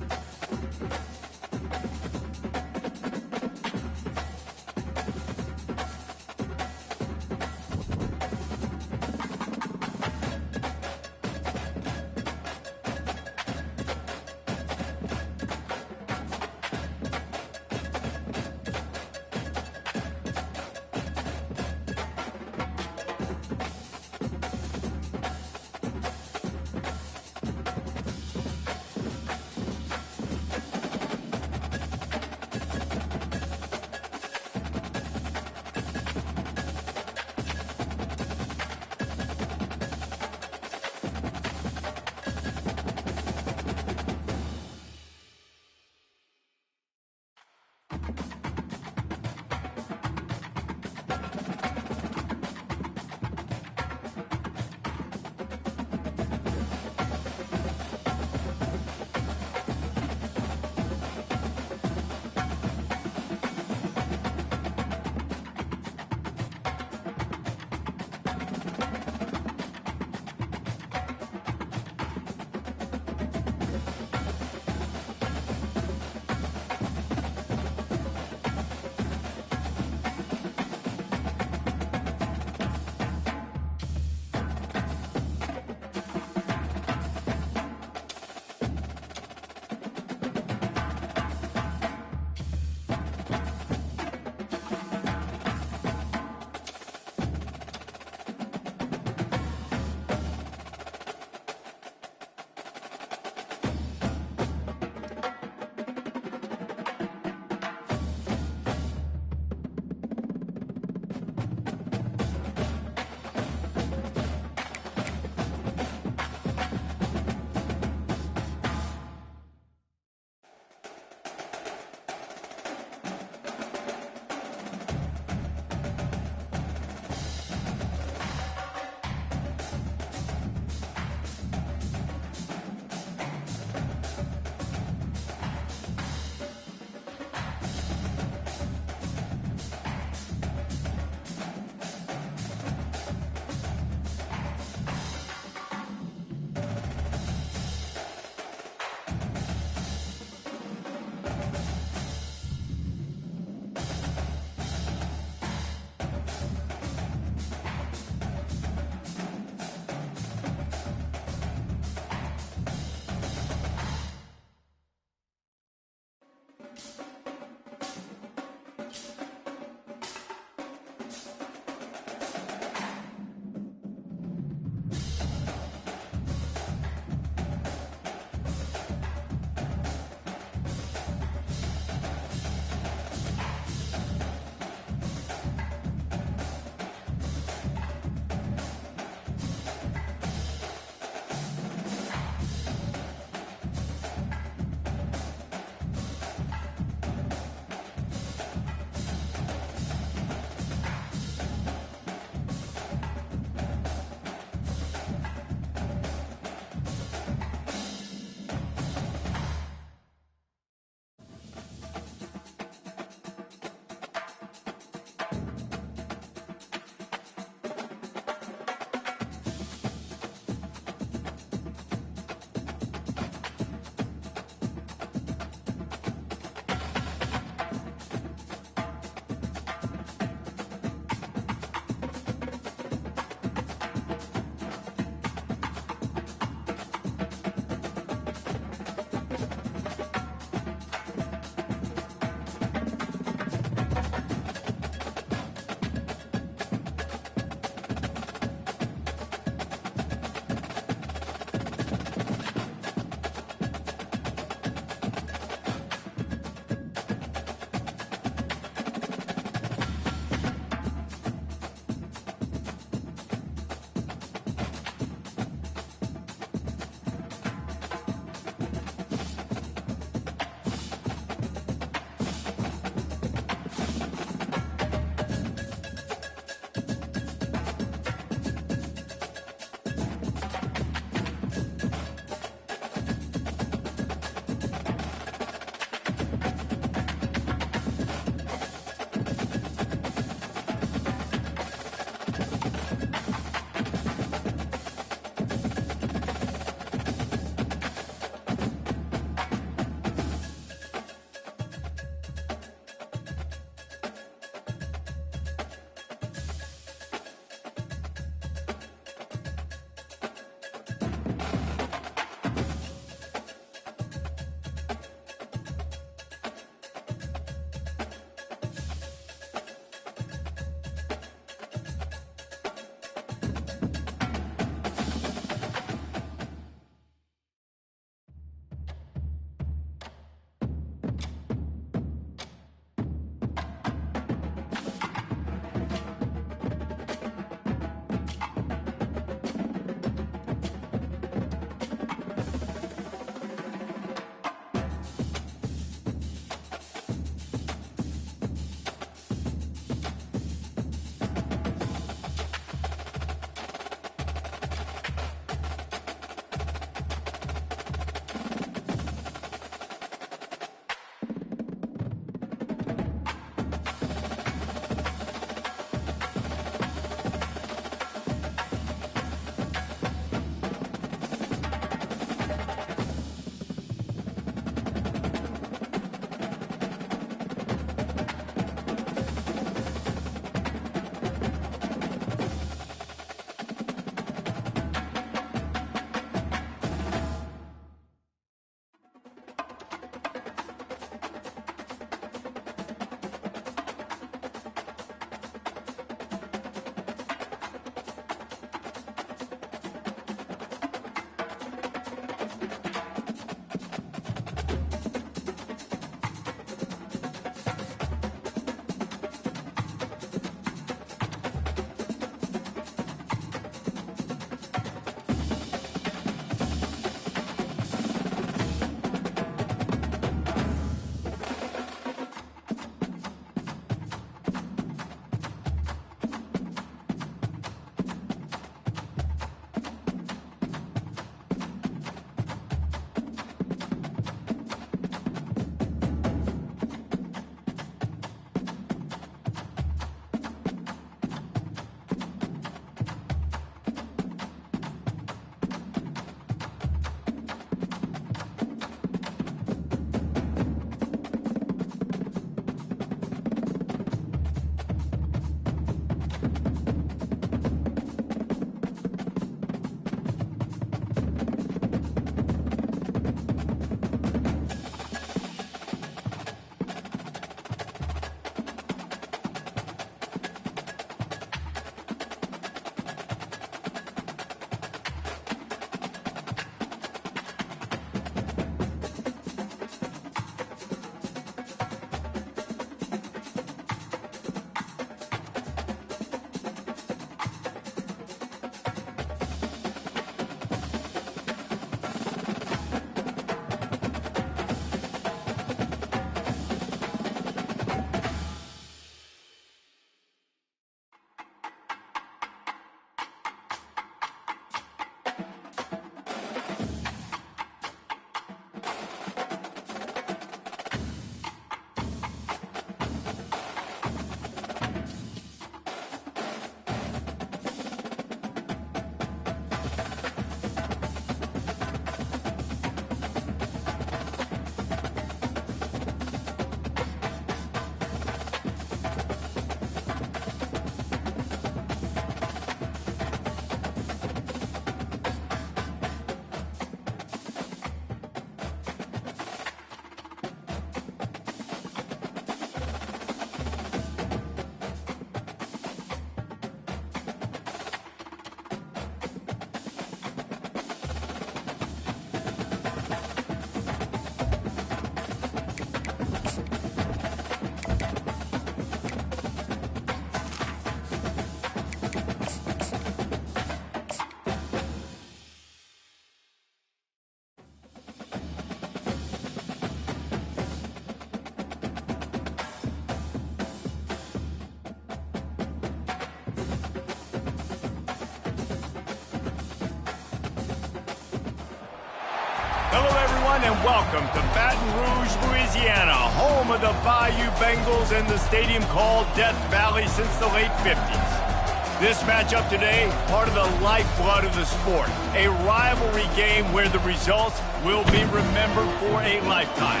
Hello, everyone, and welcome to Baton Rouge, Louisiana, home of the Bayou Bengals and the stadium called Death Valley since the late 50s. This matchup today, part of the lifeblood of the sport, a rivalry game where the results will be remembered for a lifetime.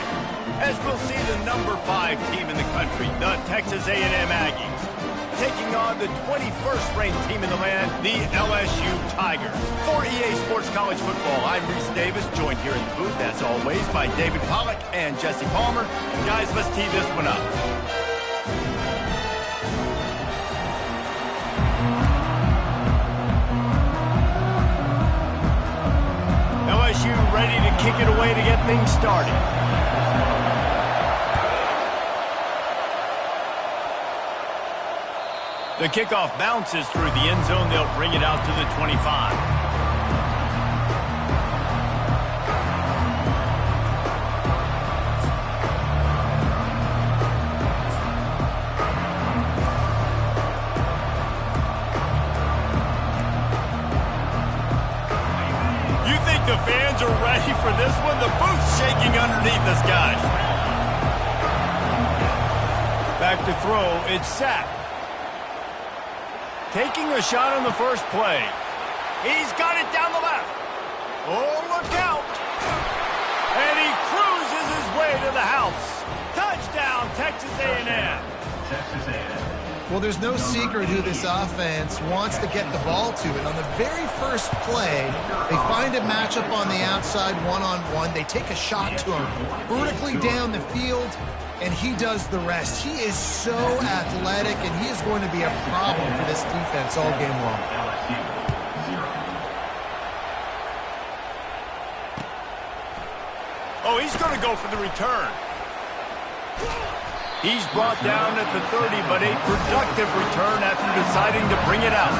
As we'll see the number 5 team in the country, the Texas A&M Aggies, taking on the 21st ranked team in the land, the LSU Tigers. For EA Sports College Football, I'm Reese Davis, joined here in the booth, as always, by David Pollack and Jesse Palmer. Guys, let's tee this one up. LSU ready to kick it away to get things started. The kickoff bounces through the end zone. They'll bring it out to the 25. You think the fans are ready for this one? The booth's shaking underneath us, guys. Back to throw. It's sacked. Taking a shot on the first play. He's got it down the left. Oh, look out. And he cruises his way to the house. Touchdown, Texas A&M. Texas A&M. Well, there's no secret who this offense wants to get the ball to. And on the very first play, they find a matchup on the outside one-on-one. They take a shot to him vertically down the field, and he does the rest. He is so athletic, and he is going to be a problem for this defense all game long. LSU 0. Oh, he's going to go for the return. He's brought down at the 30, but a productive return after deciding to bring it out.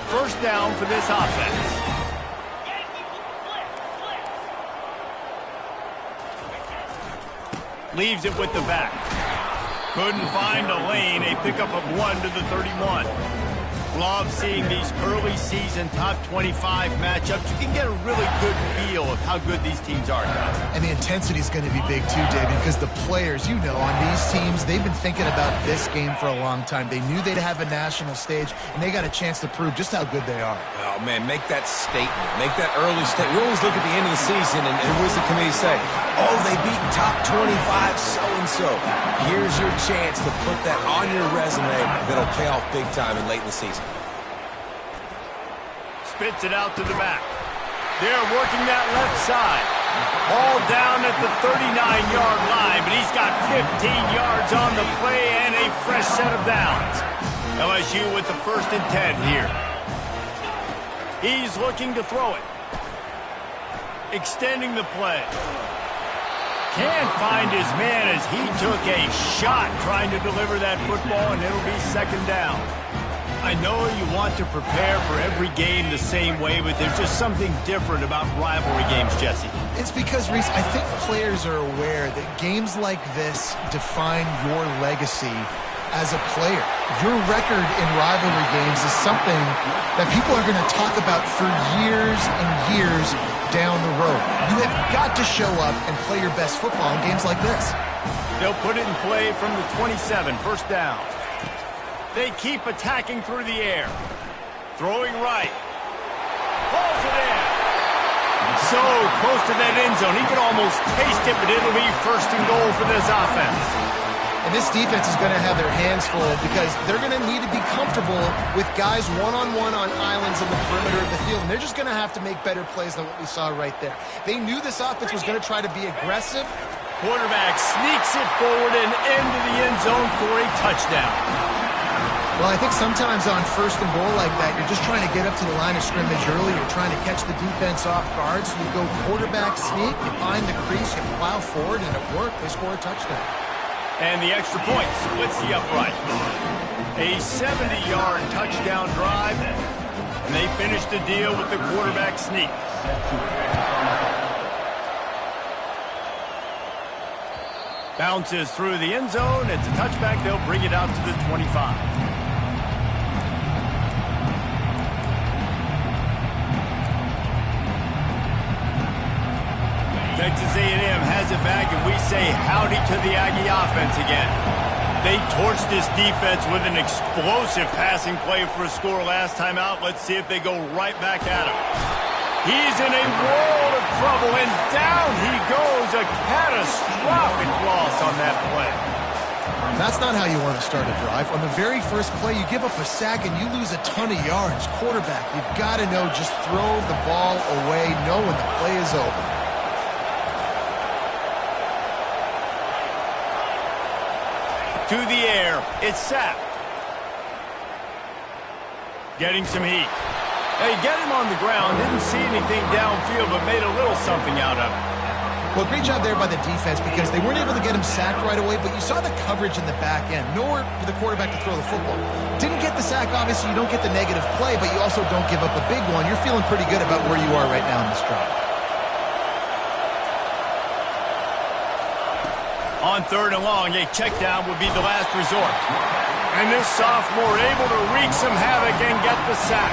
First down for this offense. Leaves it with the back. Couldn't find a lane. A pickup of 1 to the 31. Love seeing these early season top 25 matchups. You can get a really good feel of how good these teams are, guys. And the intensity is going to be big too, David, because the players, you know, on these teams, they've been thinking about this game for a long time. They knew they'd have a national stage, and they got a chance to prove just how good they are. Oh, man, make that statement. Make that early statement. We always look at the end of the season, and what does the committee say? Oh, they beat top 25 so-and-so. Here's your chance to put that on your resume that'll pay off big time and late in the season. Spits it out to the back. They're working that left side. Ball down at the 39-yard line, but he's got 15 yards on the play and a fresh set of downs. LSU with the 1st and 10 here. He's looking to throw it. Extending the play. Can't find his man as he took a shot trying to deliver that football, and it'll be 2nd down. I know you want to prepare for every game the same way, but there's just something different about rivalry games, Jesse. It's because, Reese, I think players are aware that games like this define your legacy as a player. Your record in rivalry games is something that people are going to talk about for years and years down the road. You have got to show up and play your best football in games like this. They'll put it in play from the 27, 1st down. They keep attacking through the air. Throwing right. Pulls it in. So close to that end zone. He could almost taste it, but it'll be 1st and goal for this offense. And this defense is going to have their hands full because they're going to need to be comfortable with guys one-on-one on islands in the perimeter of the field. And they're just going to have to make better plays than what we saw right there. They knew this offense was going to try to be aggressive. Quarterback sneaks it forward and into the end zone for a touchdown. Well, I think sometimes on 1st and goal like that, you're just trying to get up to the line of scrimmage early. You're trying to catch the defense off guard. So you go quarterback sneak, you find the crease, you plow forward, and it worked. They score a touchdown. And the extra point splits the upright. A 70-yard touchdown drive, and they finish the deal with the quarterback sneak. Bounces through the end zone. It's a touchback. They'll bring it out to the 25. has it back, and we say howdy to the Aggie offense again. They torched this defense with an explosive passing play for a score last time out. Let's see if they go right back at him. He's in a world of trouble, and down he goes. A catastrophic loss on that play. That's not how you want to start a drive. On the very first play, you give up a sack and you lose a ton of yards. Quarterback, you've got to know, just throw the ball away, know when the play is over. To the air, it's sacked. Getting some heat. They get him on the ground, didn't see anything downfield, but made a little something out of it. Well, great job there by the defense because they weren't able to get him sacked right away, but you saw the coverage in the back end. Nowhere for the quarterback to throw the football. Didn't get the sack, obviously. You don't get the negative play, but you also don't give up a big one. You're feeling pretty good about where you are right now in this drive. On 3rd and long, a check down would be the last resort. And this sophomore able to wreak some havoc and get the sack.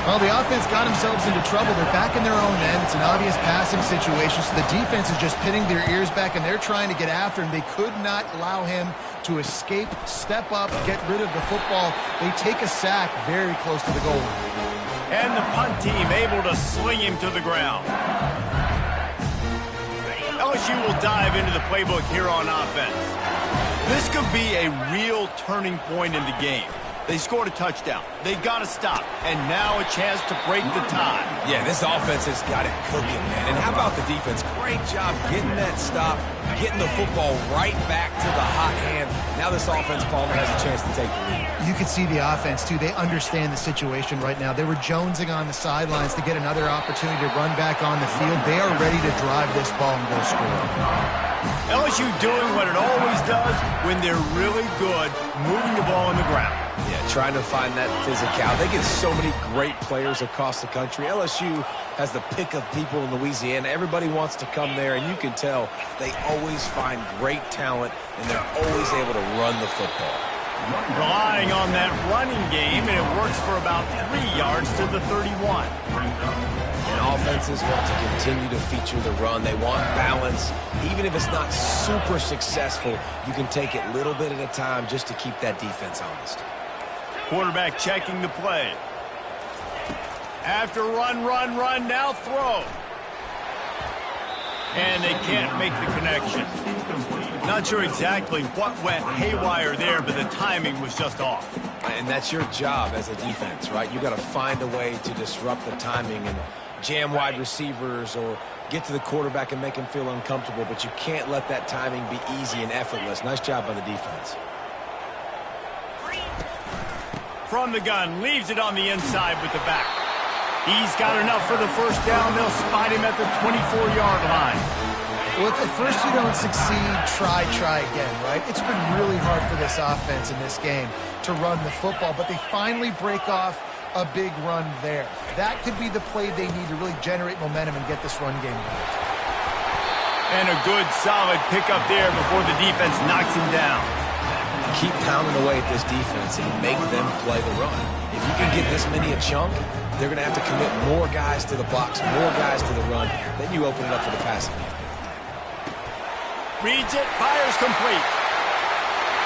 Well, the offense got themselves into trouble. They're back in their own end. It's an obvious passing situation, so the defense is just pinning their ears back, and they're trying to get after him. They could not allow him to escape, step up, get rid of the football. They take a sack very close to the goal line. And the punt team able to sling him to the ground. LSU will dive into the playbook here on offense. This could be a real turning point in the game. They scored a touchdown. They got to stop. And now a chance to break the tie. Yeah, this offense has got it cooking, man. And how about the defense? Great job getting that stop, getting the football right back to the hot hand. Now this offense, Palmer, has a chance to take the lead. You can see the offense, too. They understand the situation right now. They were jonesing on the sidelines to get another opportunity to run back on the field. They are ready to drive this ball and go score. LSU doing what it always does when they're really good, moving the ball on the ground. Yeah, trying to find that physicality. They get so many great players across the country. LSU has the pick of people in Louisiana. Everybody wants to come there, and you can tell they always find great talent, and they're always able to run the football. Relying on that running game, and it works for about 3 yards to the 31. And offenses want to continue to feature the run. They want balance. Even if it's not super successful, you can take it little bit at a time just to keep that defense honest. Quarterback checking the play. After run, now throw. And they can't make the connection. Not sure exactly what went haywire there, but the timing was just off. And that's your job as a defense, right? You got to find a way to disrupt the timing and jam wide receivers or get to the quarterback and make him feel uncomfortable, but you can't let that timing be easy and effortless. Nice job by the defense. From the gun, leaves it on the inside with the back. He's got enough for the first down. They'll spot him at the 24-yard line. Well, if at first you don't succeed, try again, right? It's been really hard for this offense in this game to run the football, but they finally break off a big run there. That could be the play they need to really generate momentum and get this run game back. And a good, solid pickup there before the defense knocks him down. Keep pounding away at this defense and make them play the run. If you can get this many a chunk, they're going to have to commit more guys to the box, more guys to the run. Then you open it up for the passing game. Reads it, fires complete.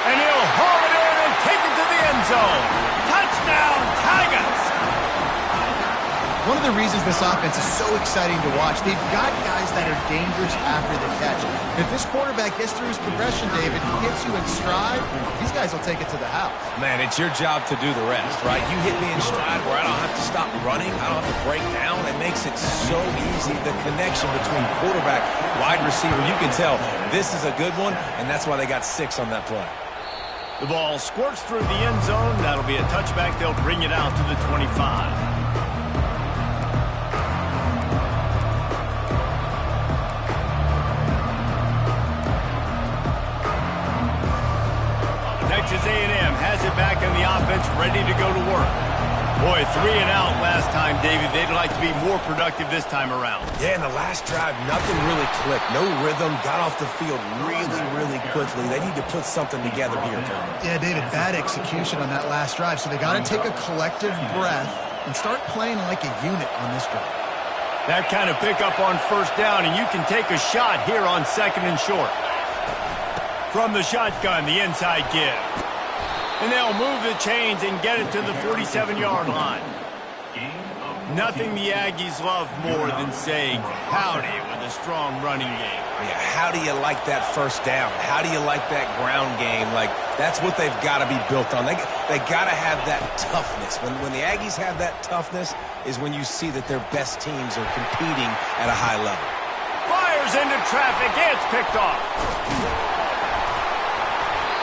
And he'll haul it in and take it to the end zone. Touchdown, Tigers! One of the reasons this offense is so exciting to watch, they've got guys that are dangerous after the catch. If this quarterback gets through his progression, David, he hits you in stride, these guys will take it to the house. Man, it's your job to do the rest, right? You hit me in stride where I don't have to stop running. I don't have to break down. It makes it so easy. The connection between quarterback, wide receiver, you can tell this is a good one, and that's why they got 6 on that play. The ball squirts through the end zone. That'll be a touchback. They'll bring it out to the 25. Texas A&M has it back in the offense, ready to go to work. Boy, 3 and out last time, David. They'd like to be more productive this time around. Yeah, in the last drive, nothing really clicked. No rhythm, got off the field really quickly. They need to put something together here, Tom. Yeah, David, bad execution on that last drive, so they got to take a collective breath and start playing like a unit on this drive. That kind of pickup on first down, and you can take a shot here on 2nd and short. From the shotgun, the inside give. And they'll move the chains and get it to the 47-yard line. Nothing the Aggies love more than saying howdy with a strong running game. Yeah, how do you like that first down? How do you like that ground game? Like, that's what they've got to be built on. They got to have that toughness. When the Aggies have that toughness is when you see that their best teams are competing at a high level. Fires into traffic. It's picked off.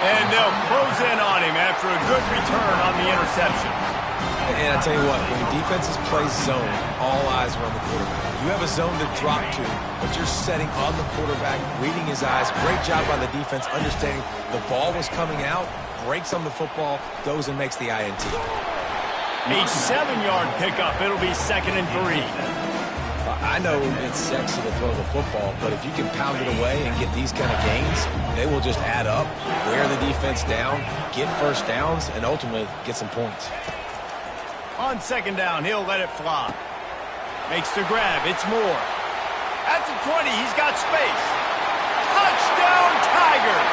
And they'll close in on him after a good return on the interception. And I tell you what, when defenses play zone, all eyes are on the quarterback. You have a zone to drop to, but you're setting on the quarterback, reading his eyes. Great job by the defense, understanding the ball was coming out, breaks on the football, goes and makes the INT. A 7-yard pickup. It'll be 2nd and 3. I know it's sexy to throw the football, but if you can pound it away and get these kind of gains, they will just add up, wear the defense down, get first downs, and ultimately get some points. On 2nd down, he'll let it fly. Makes the grab. It's Moore. At the 20, he's got space. Touchdown, Tigers!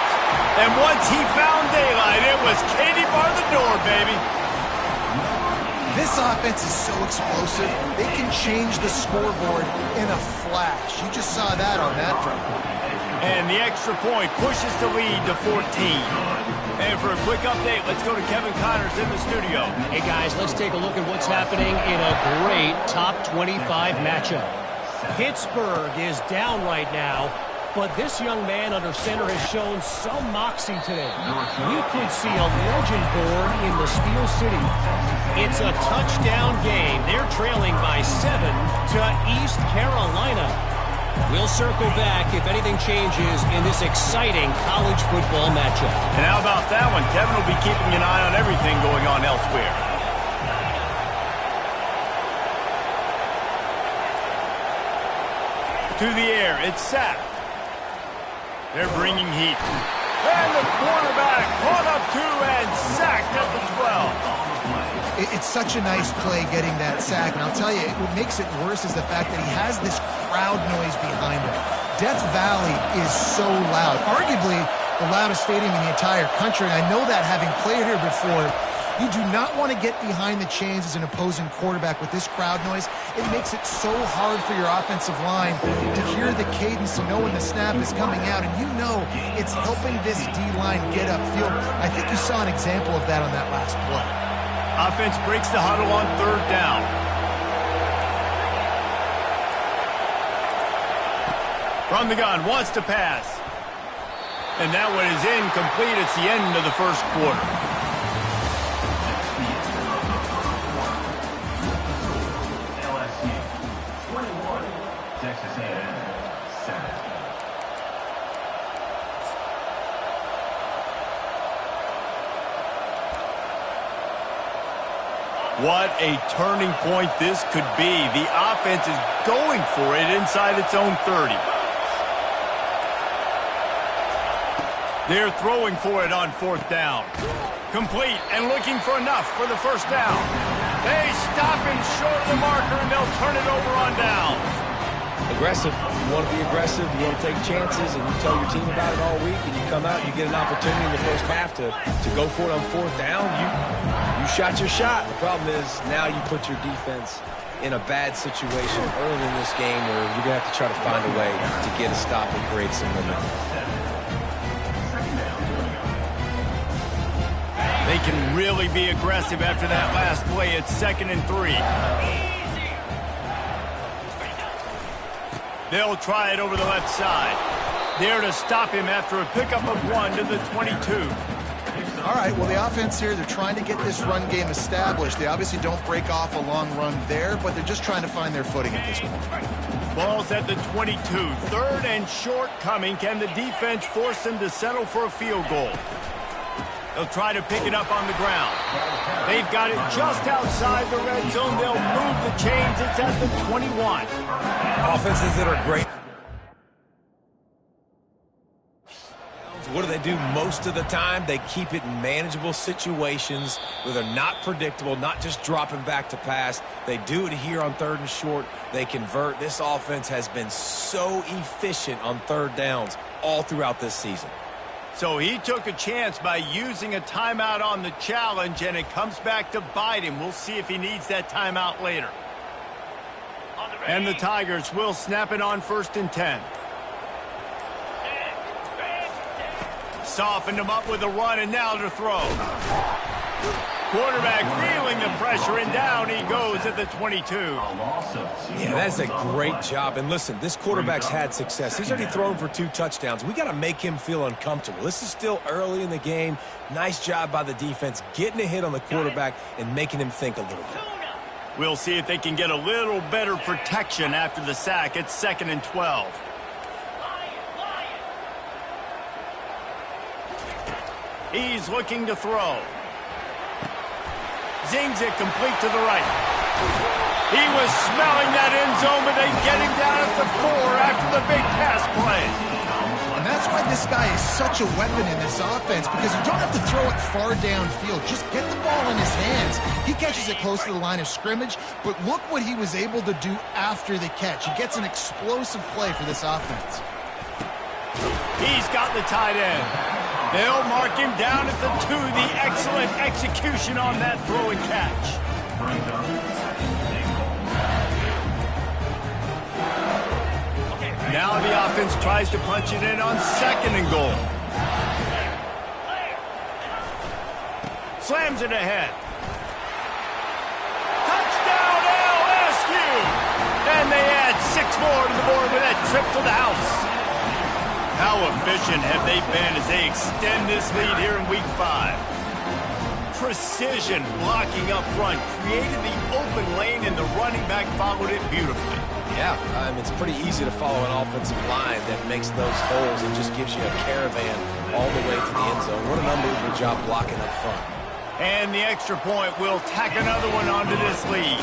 And once he found daylight, it was Katie bar the door, baby. This offense is so explosive, they can change the scoreboard in a flash. You just saw that on that drive. And the extra point pushes the lead to 14. And for a quick update, let's go to Kevin Connors in the studio. Hey, guys, let's take a look at what's happening in a great top 25 matchup. Pittsburgh is down right now, but this young man under center has shown some moxie today. We could see a legend born in the Steel City. It's a touchdown game. They're trailing by 7 to East Carolina. We'll circle back if anything changes in this exciting college football matchup. And how about that one? Kevin will be keeping an eye on everything going on elsewhere. To the air, it's sacked. They're bringing heat. And the quarterback caught up 2 and sacked at the 12. It's such a nice play getting that sack, and I'll tell you, what makes it worse is the fact that he has this crowd noise behind him. Death Valley is so loud, arguably the loudest stadium in the entire country, and I know that having played here before. You do not want to get behind the chains as an opposing quarterback with this crowd noise. It makes it so hard for your offensive line to hear the cadence, to know when the snap is coming out, and you know it's helping this D-line get upfield. I think you saw an example of that on that last play. Offense breaks the huddle on 3rd down. From the gun, wants to pass. And that one is incomplete. It's the end of the first quarter. LSU 21, Texas A&M 7. What a turning point this could be. The offense is going for it inside its own 30. They're throwing for it on 4th down. Complete and looking for enough for the first down. They stop him short of the marker, and they'll turn it over on downs. Aggressive. You want to be aggressive. You want to take chances, and you tell your team about it all week, and you come out and you get an opportunity in the first half to go for it on 4th down. You shot your shot. The problem is now you put your defense in a bad situation early in this game where you're going to have to try to find a way to get a stop and create some momentum. They can really be aggressive after that last play. It's 2nd and 3. They'll try it over the left side. There to stop him after a pickup of 1 to the 22. All right, well, the offense here, they're trying to get this run game established. They obviously don't break off a long run there, but they're just trying to find their footing at this point. Ball's at the 22. 3rd and short coming. Can the defense force them to settle for a field goal? They'll try to pick it up on the ground. They've got it just outside the red zone. They'll move the chains. It's at the 21. Offenses that are great What do? Most of the time, they keep it in manageable situations where they're not predictable, not just dropping back to pass. They do it here on 3rd and short. They convert. This offense has been so efficient on 3rd downs all throughout this season. So he took a chance by using a timeout on the challenge, and it comes back to bite him. We'll see if he needs that timeout later. And the Tigers will snap it on 1st and 10. Softened him up with a run, and now to throw. Quarterback feeling the pressure, and down he goes at the 22. Yeah, that's a great job. And listen, this quarterback's had success. He's already thrown for 2 touchdowns. We got to make him feel uncomfortable. This is still early in the game. Nice job by the defense, getting a hit on the quarterback and making him think a little bit. We'll see if they can get a little better protection after the sack. It's 2nd and 12. He's looking to throw. Zings it complete to the right. He was smelling that end zone, but they get him down at the 4 after the big pass play. And that's why this guy is such a weapon in this offense, because you don't have to throw it far downfield. Just get the ball in his hands. He catches it close to the line of scrimmage, but look what he was able to do after the catch. He gets an explosive play for this offense. He's got the tight end. They'll mark him down at the 2. The excellent execution on that throw and catch. Now the offense tries to punch it in on 2nd and goal. Slams it ahead. Touchdown LSU! And they add 6 more to the board with that trip to the house. How efficient have they been as they extend this lead here in Week 5? Precision blocking up front created the open lane, and the running back followed it beautifully. Yeah, it's pretty easy to follow an offensive line that makes those holes and just gives you a caravan all the way to the end zone. What an unbelievable job blocking up front. And the extra point will tack another one onto this lead.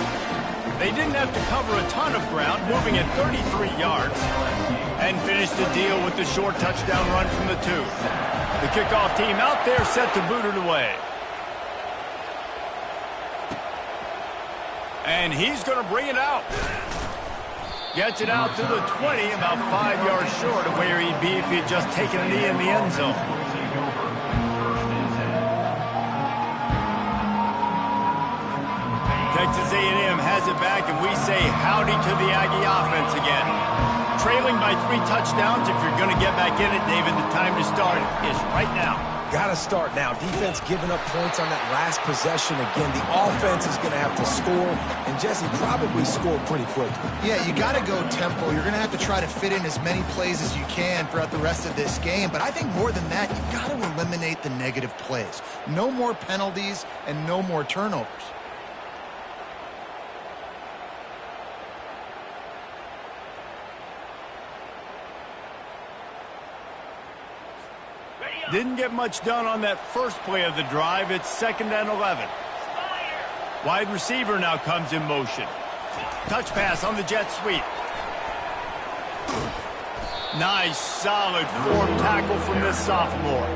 They didn't have to cover a ton of ground, moving at 33 yards, and finished the deal with the short touchdown run from the 2. The kickoff team out there set to boot it away. And he's going to bring it out. Gets it out to the 20, about 5 yards short of where he'd be if he'd just taken a knee in the end zone. Texas A&M has it back, and we say howdy to the Aggie offense again. Trailing by 3 touchdowns. If you're going to get back in it, David, the time to start is right now. Got to start now. Defense giving up points on that last possession. Again, the offense is going to have to score, and Jesse probably score pretty quickly. Yeah, you got to go tempo. You're going to have to try to fit in as many plays as you can throughout the rest of this game. But I think more than that, you've got to eliminate the negative plays. No more penalties and no more turnovers. Didn't get much done on that first play of the drive. It's 2nd and 11. Wide receiver now comes in motion. Touch pass on the jet sweep. Nice, solid form tackle from this sophomore.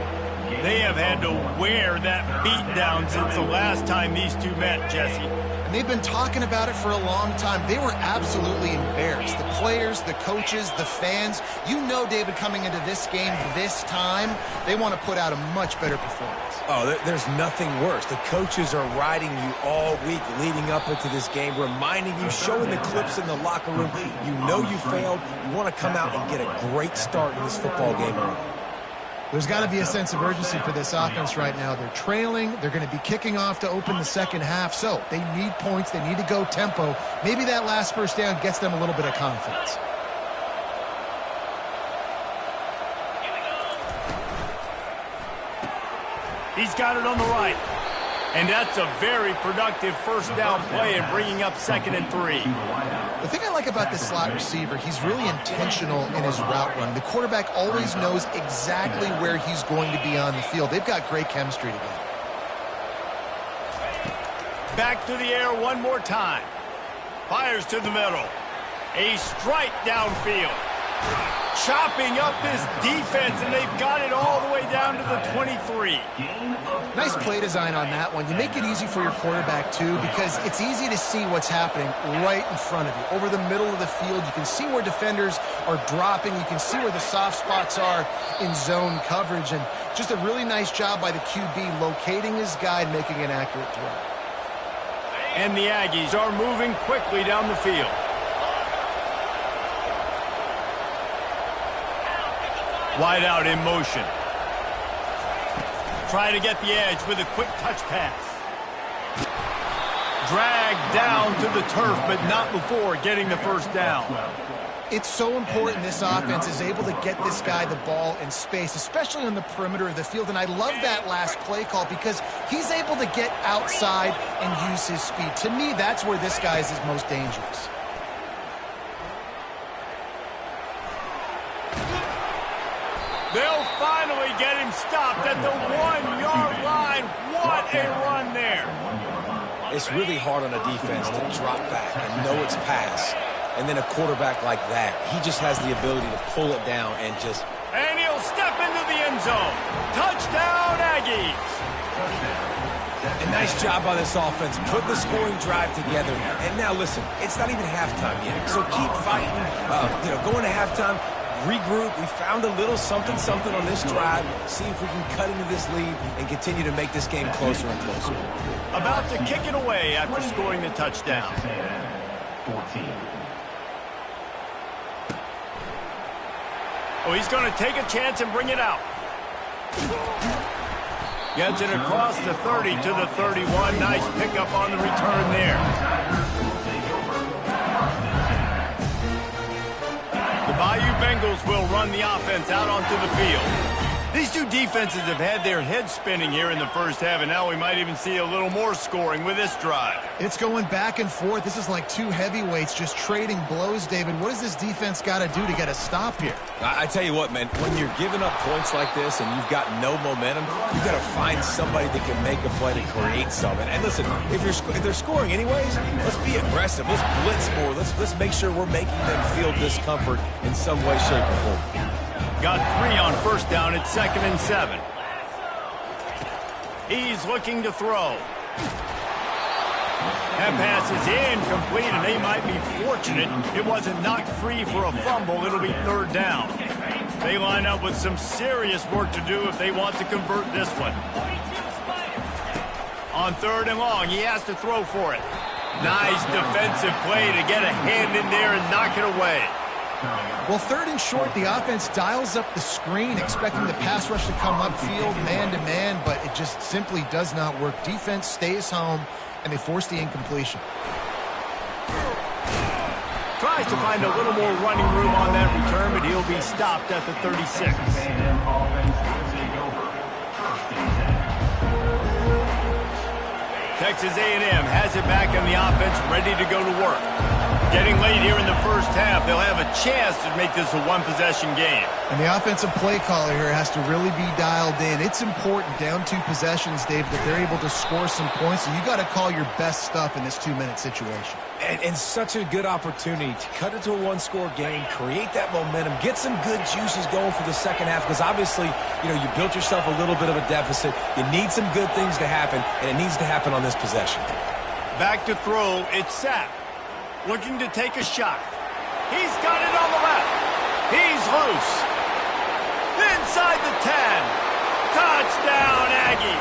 They have had to wear that beat down since the last time these two met, Jesse. And they've been talking about it for a long time. They were absolutely embarrassed. The players, the coaches, the fans. You know, David, coming into this game this time, they want to put out a much better performance. Oh, there's nothing worse. The coaches are riding you all week leading up into this game, reminding you, showing the clips in the locker room. You know you failed. You want to come out and get a great start in this football game early. There's got to be a sense of urgency for this offense right now. They're trailing. They're going to be kicking off to open the second half. So they need points. They need to go tempo. Maybe that last first down gets them a little bit of confidence. He's got it on the right. And that's a very productive first down play and bringing up 2nd and 3. The thing I like about this slot receiver, he's really intentional in his route running. The quarterback always knows exactly where he's going to be on the field. They've got great chemistry together. Back to the air one more time. Fires to the middle. A strike downfield. chopping up this defense, and they've got it all the way down to the 23. Nice play design on that one. You make it easy for your quarterback, too, because it's easy to see what's happening right in front of you. Over the middle of the field, you can see where defenders are dropping. You can see where the soft spots are in zone coverage. And just a really nice job by the QB locating his guy and making an accurate throw. And the Aggies are moving quickly down the field. Wide out in motion. Trying to get the edge with a quick touch pass. Dragged down to the turf, but not before getting the first down. It's so important this offense is able to get this guy the ball in space, especially on the perimeter of the field. And I love that last play call because he's able to get outside and use his speed. To me, that's where this guy is his most dangerous. They'll finally get him stopped at the 1-yard line. What a run there. It's really hard on a defense to drop back and know it's pass. And then a quarterback like that, he just has the ability to pull it down and just... And he'll step into the end zone. Touchdown, Aggies. A nice job by this offense, put the scoring drive together. And now listen, it's not even halftime yet. So keep fighting, going to halftime. Regroup. We found a little something on this drive. See if we can cut into this lead and continue to make this game closer and closer. About to kick it away after scoring the touchdown. 14. Oh, he's going to take a chance and bring it out. Gets it across the 30 to the 31. Nice pickup on the return there. The Bayou Bengals will run the offense out onto the field. These two defenses have had their heads spinning here in the first half, and now we might even see a little more scoring with this drive. It's going back and forth. This is like two heavyweights just trading blows, David. What does this defense got to do to get a stop here? I tell you what, man, when you're giving up points like this and you've got no momentum, you've got to find somebody that can make a play to create something. And listen, if they're scoring anyways, let's be aggressive. Let's blitz more. Let's make sure we're making them feel discomfort in some way, shape, or form. Got 3 on first down at 2nd and 7. He's looking to throw. That pass is incomplete, and they might be fortunate it wasn't knocked free for a fumble. It'll be 3rd down. They line up with some serious work to do if they want to convert this one. On 3rd and long, he has to throw for it. Nice defensive play to get a hand in there and knock it away. Well, 3rd and short, the offense dials up the screen, expecting the pass rush to come upfield man-to-man, but it just simply does not work. Defense stays home, and they force the incompletion. Tries to find a little more running room on that return, but he'll be stopped at the 36. Texas A&M has it back on the offense, ready to go to work. Getting late here in the first half, they'll have a chance to make this a one-possession game. And the offensive play caller here has to really be dialed in. It's important, down 2 possessions, Dave, that they're able to score some points. So you got to call your best stuff in this 2-minute situation. And such a good opportunity to cut it to a 1-score game, create that momentum, get some good juices going for the second half, because obviously, you built yourself a little bit of a deficit. You need some good things to happen, and it needs to happen on this possession. Back to throw, it's Sapp. Looking to take a shot. He's got it on the left. He's loose. Inside the 10. Touchdown, Aggie.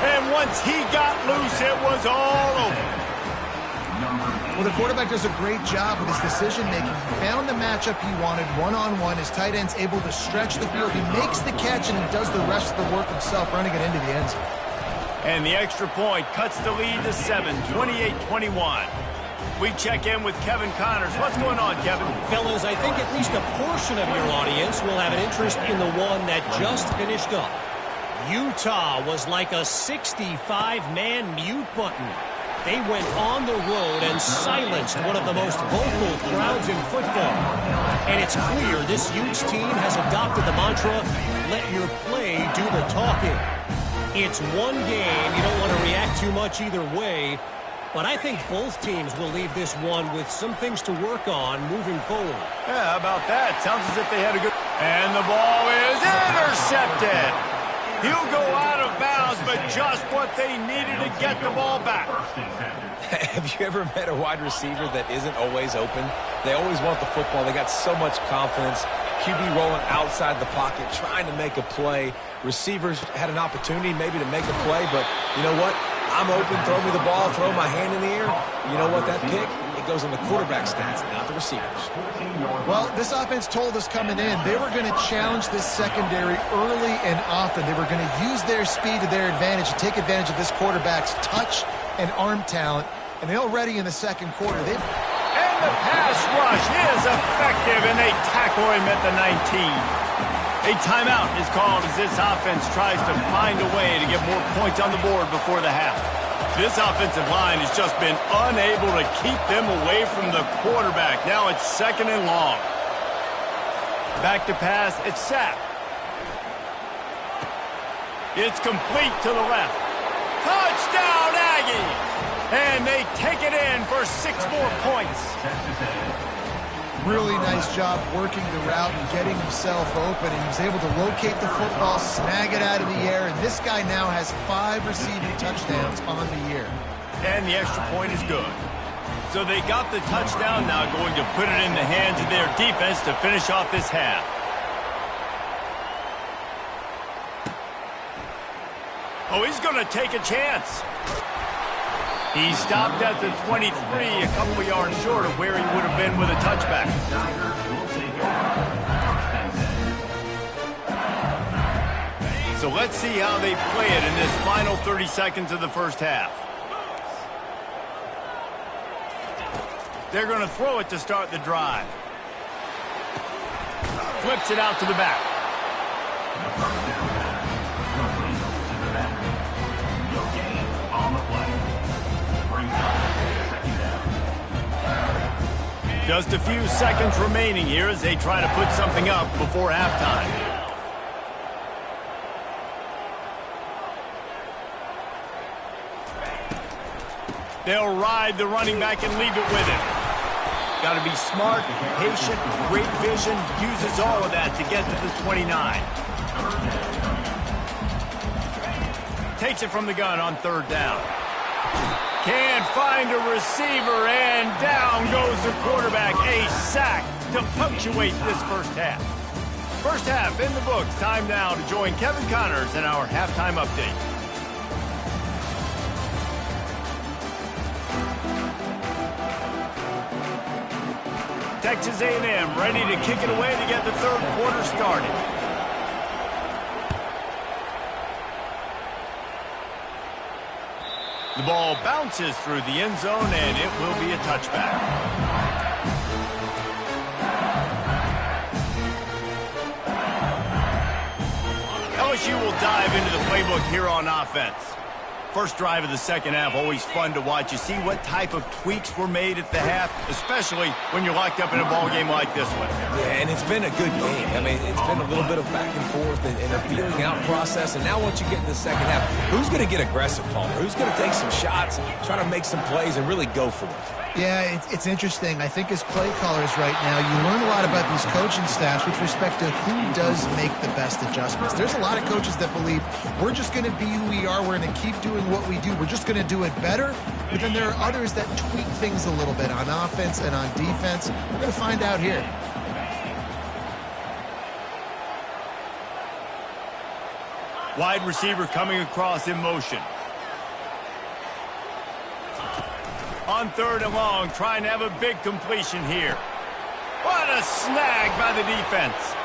And once he got loose, it was all over. Well, the quarterback does a great job with his decision-making. He found the matchup he wanted, one-on-one. His tight end's able to stretch the field. He makes the catch, and he does the rest of the work himself, running it into the end zone. And the extra point cuts the lead to 7, 28-21. We check in with Kevin Connors. What's going on, Kevin? Fellas, I think at least a portion of your audience will have an interest in the one that just finished up. Utah was like a 65-man mute button. They went on the road and silenced one of the most vocal crowds in football. And it's clear this Utes team has adopted the mantra, let your play do the talking. It's one game. You don't want to react too much either way. But I think both teams will leave this one with some things to work on moving forward. Yeah, how about that? Sounds as if they had a good... And the ball is intercepted. He'll go out of bounds, but just what they needed to get the ball back. Have you ever met a wide receiver that isn't always open? They always want the football. They got so much confidence. QB rolling outside the pocket, trying to make a play. Receivers had an opportunity maybe to make a play, but you know what? I'm open, throw me the ball, throw my hand in the air. You know what, that pick, it goes on the quarterback stats, not the receivers. Well, this offense told us coming in they were going to challenge this secondary early and often. They were going to use their speed to their advantage to take advantage of this quarterback's touch and arm talent. And they already in the second quarter, they've... And the pass rush is effective, and they tackle him at the 19. A timeout is called as this offense tries to find a way to get more points on the board before the half. This offensive line has just been unable to keep them away from the quarterback. Now it's 2nd and long. Back to pass, it's sacked. It's complete to the left. Touchdown, Aggies! And they take it in for 6 more points. Really nice job working the route and getting himself open. And he was able to locate the football, snag it out of the air, and this guy now has 5 receiving touchdowns on the year. And the extra point is good. So they got the touchdown, now going to put it in the hands of their defense to finish off this half. Oh, he's going to take a chance. He stopped at the 23, a couple of yards short of where he would have been with a touchback. So let's see how they play it in this final 30 seconds of the first half. They're going to throw it to start the drive. Flips it out to the back. Just a few seconds remaining here as they try to put something up before halftime. They'll ride the running back and leave it with him. Got to be smart, patient, great vision, uses all of that to get to the 29. Takes it from the gun on 3rd down. Can't find a receiver, and down goes the quarterback. A sack to punctuate this first half. First half in the books. Time now to join Kevin Connors in our halftime update. Texas A&M ready to kick it away to get the 3rd quarter started. The ball bounces through the end zone, and it will be a touchback. LSU will dive into the playbook here on offense. First drive of the second half, always fun to watch. You see what type of tweaks were made at the half, especially when you're locked up in a ball game like this one. Yeah, and it's been a good game. I mean, it's been a little bit of back and forth and a feeling out process. And now once you get in the second half, who's going to get aggressive, Palmer? Who's going to take some shots, try to make some plays, and really go for it? Yeah, it's interesting. I think as play callers right now, you learn a lot about these coaching staffs with respect to who does make the best adjustments. There's a lot of coaches that believe we're just going to be who we are. We're going to keep doing what we do. We're just going to do it better. But then there are others that tweak things a little bit on offense and on defense. We're going to find out here. Wide receiver coming across in motion. On 3rd and long, trying to have a big completion here. What a snag by the defense.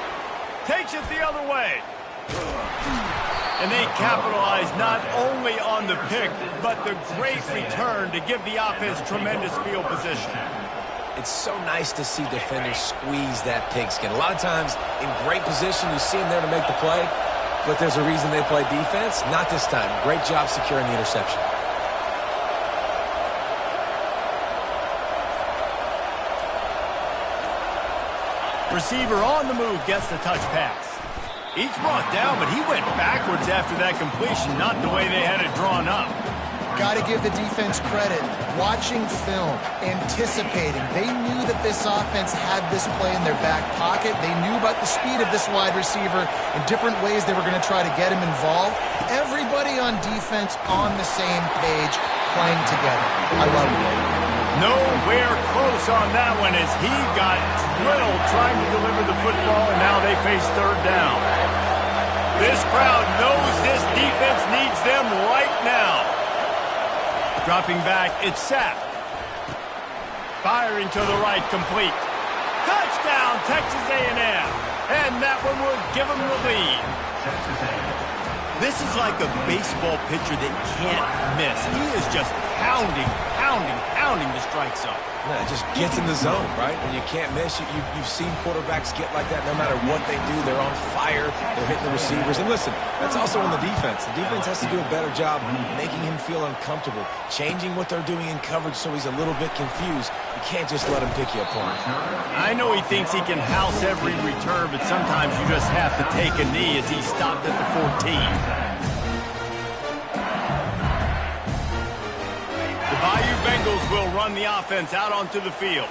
Takes it the other way. And they capitalize not only on the pick, but the great return to give the offense tremendous field position. It's so nice to see defenders squeeze that pigskin. A lot of times in great position, you see them there to make the play, but there's a reason they play defense. Not this time. Great job securing the interception. Receiver on the move gets the touch pass. He's brought down, but he went backwards after that completion, not the way they had it drawn up. Got to give the defense credit. Watching film, anticipating. They knew that this offense had this play in their back pocket. They knew about the speed of this wide receiver and different ways they were going to try to get him involved. Everybody on defense on the same page, playing together. I love it. Nowhere close on that one as he got drilled trying to deliver the football, and now they face third down. This crowd knows this defense needs them right now. Dropping back, it's sacked. Firing to the right, complete. Touchdown, Texas A&M. And that one will give them the lead. This is like a baseball pitcher that can't miss. He is just pounding the strike zone. Yeah, it just gets in the zone, right? When you can't miss, you've seen quarterbacks get like that no matter what they do. They're on fire. They're hitting the receivers. And listen, that's also on the defense. The defense has to do a better job making him feel uncomfortable, changing what they're doing in coverage so he's a little bit confused. You can't just let him pick you apart. I know he thinks he can house every return, but sometimes you just have to take a knee as he stopped at the 14. Bayou Bengals will run the offense out onto the field.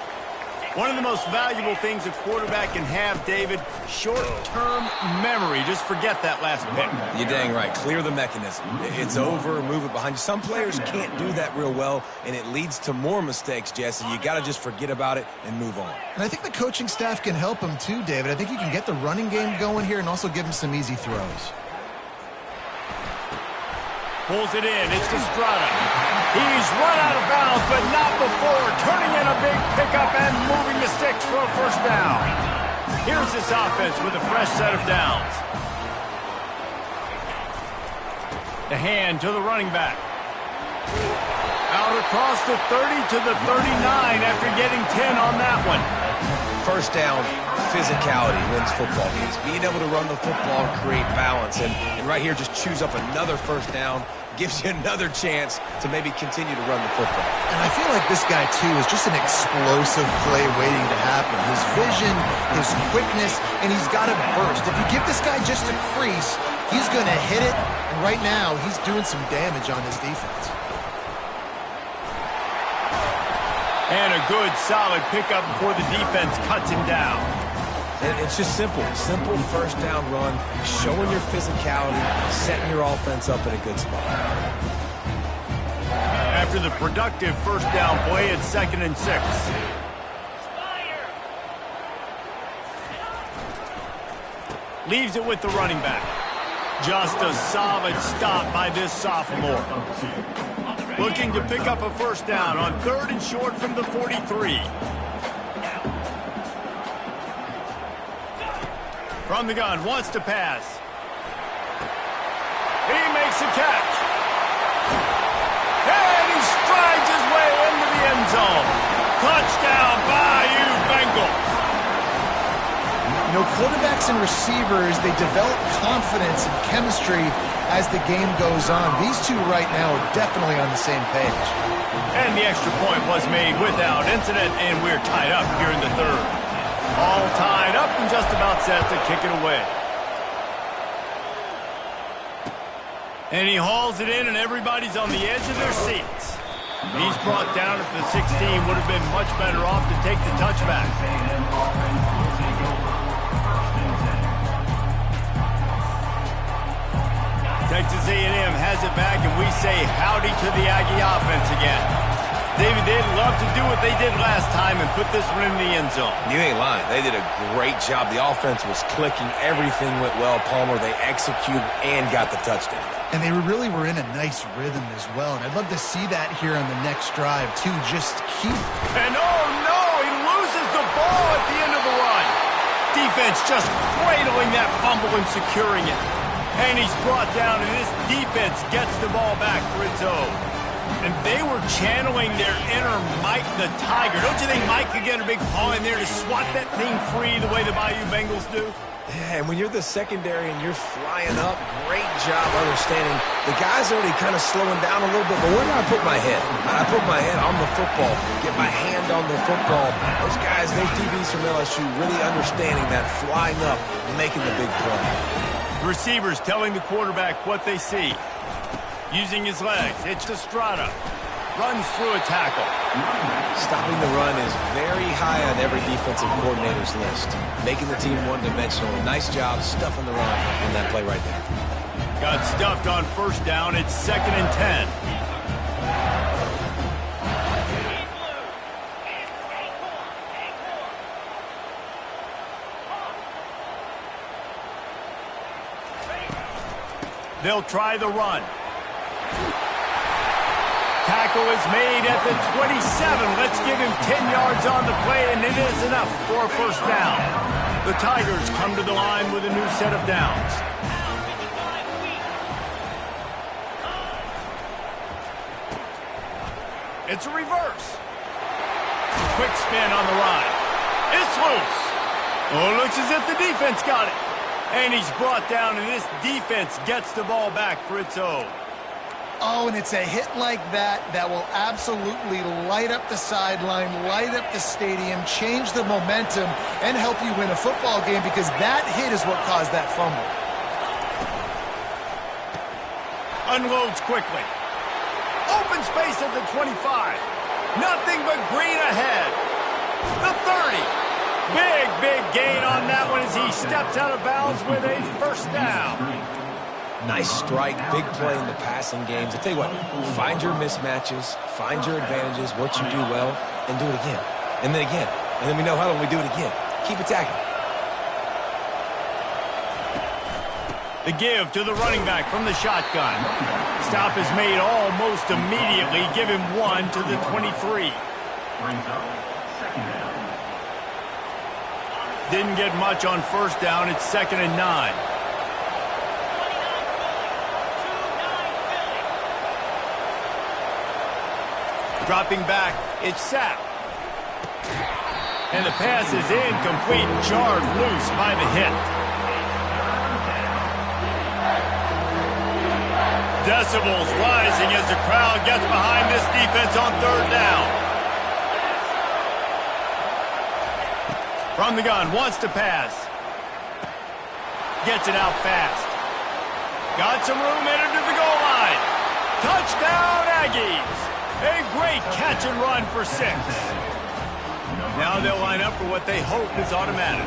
One of the most valuable things a quarterback can have, David, short-term memory. Just forget that last pick. You're dang right. Clear the mechanism. It's over, move it behind you. Some players can't do that real well, and it leads to more mistakes, Jesse. You got to just forget about it and move on. And I think the coaching staff can help him too, David. I think you can get the running game going here and also give him some easy throws. Pulls it in. It's Estrada. He's run out of bounds, but not before turning in a big pickup and moving the sticks for a first down. Here's this offense with a fresh set of downs. The hand to the running back. Out across the 30 to the 39 after getting 10 on that one. First down, physicality wins football games. Being able to run the football and create balance. And right here, just choose up another first down. Gives you another chance to maybe continue to run the football. And I feel like this guy, too, is just an explosive play waiting to happen. His vision, his quickness, and he's got a burst. If you give this guy just a crease, he's going to hit it. And right now, he's doing some damage on this defense. And a good, solid pickup before the defense cuts him down. And it's just simple first down run, showing your physicality, setting your offense up in a good spot. After the productive first down play, it's 2nd and 6. Leaves it with the running back. Just a solid stop by this sophomore. Looking to pick up a first down on 3rd and short from the 43. From the gun, wants to pass. He makes a catch. And he strides his way into the end zone. Touchdown, Bayou Bengals. You know, quarterbacks and receivers, they develop confidence and chemistry as the game goes on. These two right now are definitely on the same page. And the extra point was made without incident, and we're tied up here in the 3rd. All tied up and just about set to kick it away. And he hauls it in, and everybody's on the edge of their seats. He's brought down at the 16. Would have been much better off to take the touchback. Texas A&M has it back, and we say howdy to the Aggie offense again. David, they'd love to do what they did last time and put this one in the end zone. You ain't lying. They did a great job. The offense was clicking. Everything went well, Palmer. They executed and got the touchdown. And they really were in a nice rhythm as well. And I'd love to see that here on the next drive, too. Just keep... And oh, no! He loses the ball at the end of the run. Defense just cradling that fumble and securing it. And he's brought down, and this defense gets the ball back for its own. And they were channeling their inner Mike the Tiger. Don't you think Mike could get a big paw in there to swat that thing free the way the Bayou Bengals do? Yeah, and when you're the secondary and you're flying up, great job understanding. The guy's already kind of slowing down a little bit, but where do I put my head? I put my head on the football, get my hand on the football. Those guys, those DBs from LSU really understanding that flying up, making the big play. Receivers telling the quarterback what they see. Using his legs, it's Estrada. Runs through a tackle. Stopping the run is very high on every defensive coordinator's list. Making the team one-dimensional. Nice job stuffing the run on that play right there. Got stuffed on first down. It's 2nd and 10. They'll try the run. Tackle is made at the 27. Let's give him 10 yards on the play, and it is enough for a first down. The Tigers come to the line with a new set of downs. It's a reverse. Quick spin on the ride. It's loose. Oh, it looks as if the defense got it. And he's brought down, and this defense gets the ball back for its own. Oh, and it's a hit like that that will absolutely light up the sideline, light up the stadium, change the momentum, and help you win a football game, because that hit is what caused that fumble. Unloads quickly. Open space at the 25. Nothing but green ahead. The 30. Big gain on that one as he steps out of bounds with a first down. Nice strike, big play in the passing games. I tell you what, find your mismatches, find your advantages, what you do well, and do it again. And then again. And then we know how when we do it again. Keep attacking. The give to the running back from the shotgun. Stop is made almost immediately. Give him 1 to the 23. Brings up 2nd down. Didn't get much on first down. It's 2nd and 9. Dropping back, it's sacked. And the pass is incomplete, jarred loose by the hit. Decibels rising as the crowd gets behind this defense on 3rd down. From the gun, wants to pass. Gets it out fast. Got some room, entered to the goal line. Touchdown, Aggies. A great catch and run for 6. Now they'll line up for what they hope is automatic.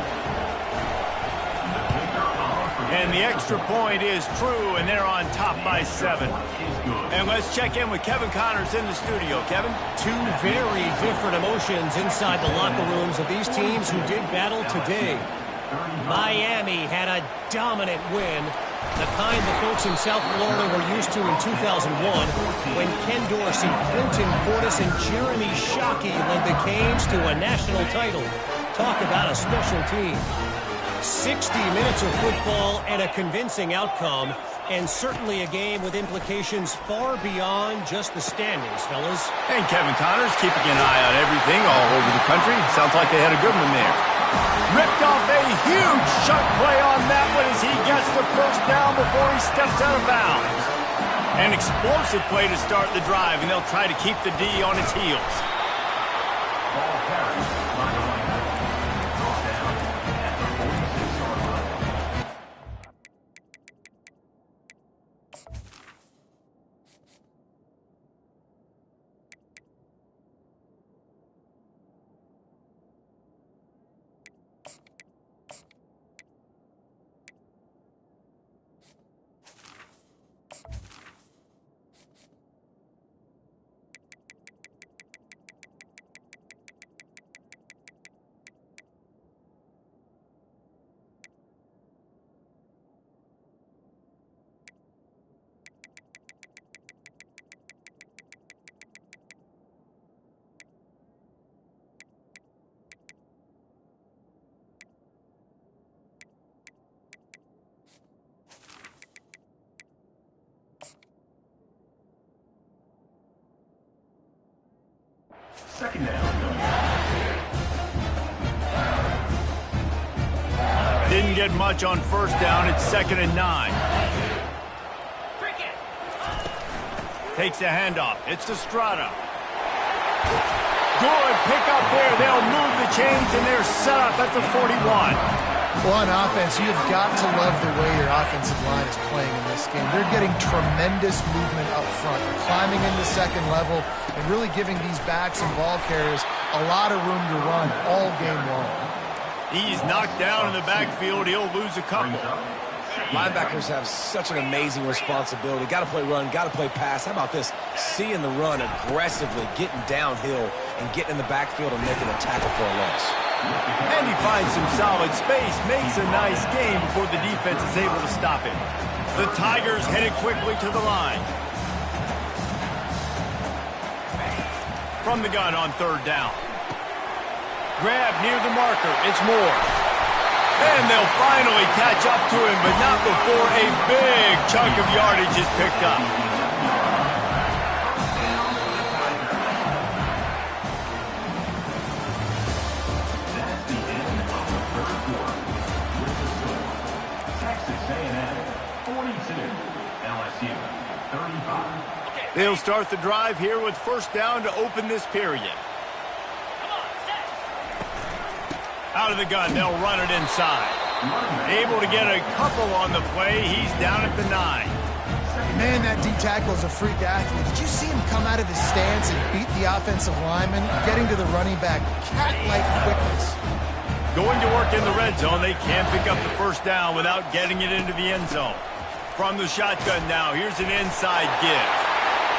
And the extra point is true, and they're on top by 7. And let's check in with Kevin Connors in the studio. Kevin? Two very different emotions inside the locker rooms of these teams who did battle today. Miami had a dominant win, the kind the folks in South Florida were used to in 2001 when Ken Dorsey, Clinton Portis, and Jeremy Shockey led the Canes to a national title. Talk about a special team. 60 minutes of football and a convincing outcome, and certainly a game with implications far beyond just the standings, fellas. And Kevin Connors keeping an eye on everything all over the country. Sounds like they had a good one there. Ripped off a huge shot play on that one as he gets the first down before he steps out of bounds. An explosive play to start the drive, and they'll try to keep the D on its heels. Ball carried by the running back. Brought down at the 46-yard line. Second down. Didn't get much on first down. It's 2nd and 9. Takes the handoff. It's Estrada. Good pick up there. They'll move the chains, and they're set up at the 41. Well, on offense, you've got to love the way your offensive line is playing in this game. They're getting tremendous movement up front, climbing into second level, and really giving these backs and ball carriers a lot of room to run all game long. He's knocked down in the backfield. He'll lose a couple. Linebackers have such an amazing responsibility. Got to play run, got to play pass. How about this? Seeing the run aggressively, getting downhill, and getting in the backfield and making a tackle for a loss. And he finds some solid space, makes a nice game before the defense is able to stop him. The Tigers headed quickly to the line. From the gun on third down. Grab near the marker. It's Moore. And they'll finally catch up to him, but not before a big chunk of yardage is picked up. They'll start the drive here with first down to open this period. Out of the gun, they'll run it inside. Able to get a couple on the play. He's down at the 9. Man, that D-tackle is a freak athlete. Did you see him come out of his stance and beat the offensive lineman, getting to the running back, cat-like quickness? Going to work in the red zone. They can't pick up the first down without getting it into the end zone. From the shotgun now, here's an inside give.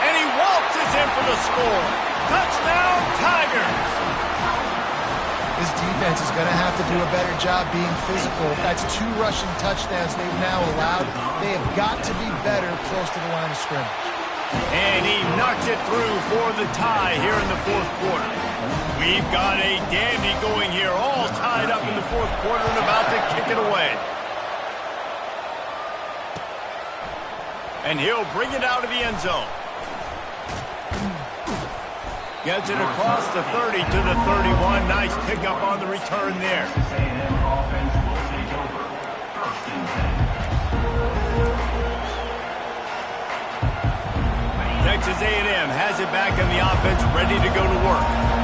And he waltzes in for the score. Touchdown, Tigers! This defense is going to have to do a better job being physical. That's 2 rushing touchdowns they've now allowed. They have got to be better close to the line of scrimmage. And he knocks it through for the tie here in the fourth quarter. We've got a dandy going here, all tied up in the fourth quarter and about to kick it away. And he'll bring it out of the end zone. Gets it across the 30 to the 31. Nice pickup on the return there. Texas A&M has it back on the offense, ready to go to work.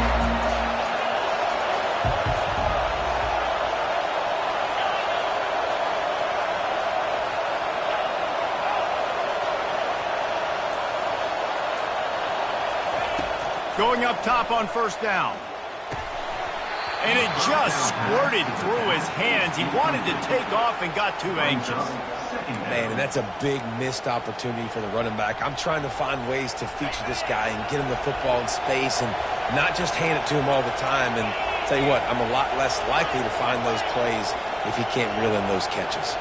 Going up top on first down. And it just squirted through his hands. He wanted to take off and got too anxious. Man, and that's a big missed opportunity for the running back. I'm trying to find ways to feature this guy and get him the football in space and not just hand it to him all the time. And tell you what, I'm a lot less likely to find those plays if he can't reel in those catches.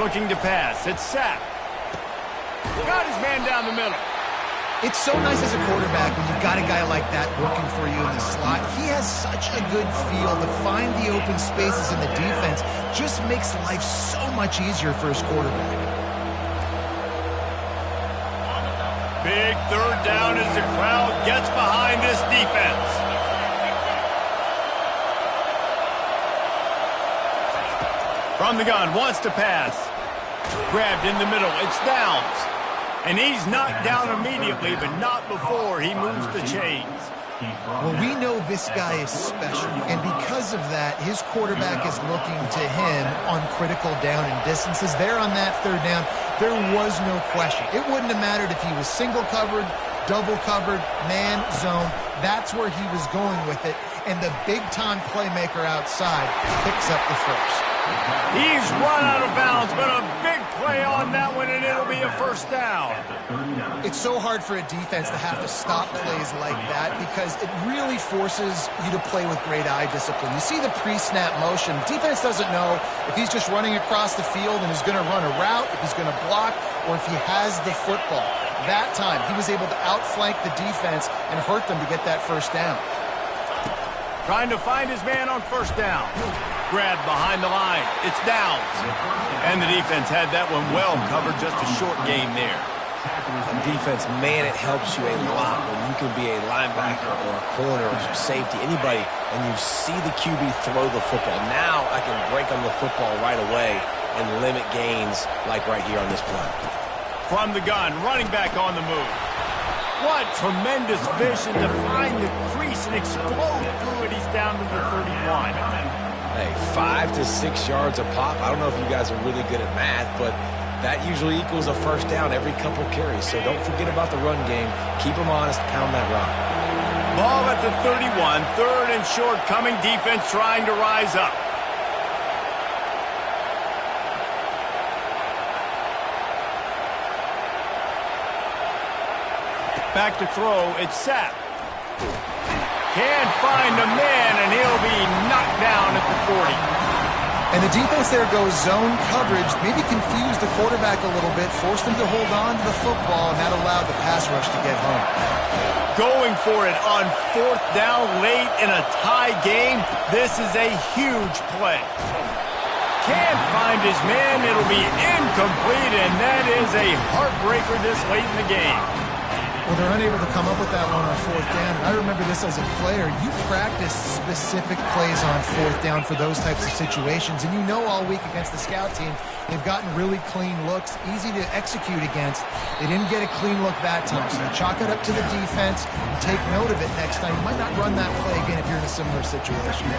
Looking to pass. It's Sapp. Got his man down the middle. It's so nice as a quarterback when you've got a guy like that working for you in the slot. He has such a good feel to find the open spaces in the defense. Just makes life so much easier for his quarterback. Big third down as the crowd gets behind this defense. From the gun, wants to pass. Grabbed in the middle. It's Downs. And he's knocked down immediately, but not before he moves the chains. Well, we know this guy is special, and because of that, his quarterback is looking to him on critical down and distances. There on that third down, there was no question. It wouldn't have mattered if he was single covered, double covered, man, zone. That's where he was going with it, and the big-time playmaker outside picks up the first. He's run out of bounds, but a big play on that one, and it'll be a first down. It's so hard for a defense to have to stop plays like that because it really forces you to play with great eye discipline. You see the pre-snap motion. Defense doesn't know if he's just running across the field and is going to run a route, if he's going to block, or if he has the football. That time, he was able to outflank the defense and hurt them to get that first down. Trying to find his man on first down. Grab behind the line. It's Downs. And the defense had that one well covered. Just a short game there. And defense, man, it helps you a lot when you can be a linebacker or a corner or safety, anybody, and you see the QB throw the football. Now I can break on the football right away and limit gains like right here on this play. From the gun, running back on the move. What tremendous vision to find the crease and explode through it. He's down to the 31. Hey, 5 to 6 yards a pop. I don't know if you guys are really good at math, but that usually equals a first down every couple carries. So don't forget about the run game. Keep them honest. Pound that rock. Ball at the 31. 3rd and short coming. Defense trying to rise up. Back to throw. It's Sapp. Can't find a man, and he'll be knocked down at the 40. And the defense there goes zone coverage, maybe confused the quarterback a little bit, forced him to hold on to the football, and that allowed the pass rush to get home. Going for it on 4th down late in a tie game. This is a huge play. Can't find his man. It'll be incomplete, and that is a heartbreaker this late in the game. Well, they're unable to come up with that one on 4th down. And I remember this as a player. You practice specific plays on 4th down for those types of situations. And you know all week against the scout team, they've gotten really clean looks, easy to execute against. They didn't get a clean look that time. So you chalk it up to the defense and take note of it next time. You might not run that play again if you're in a similar situation.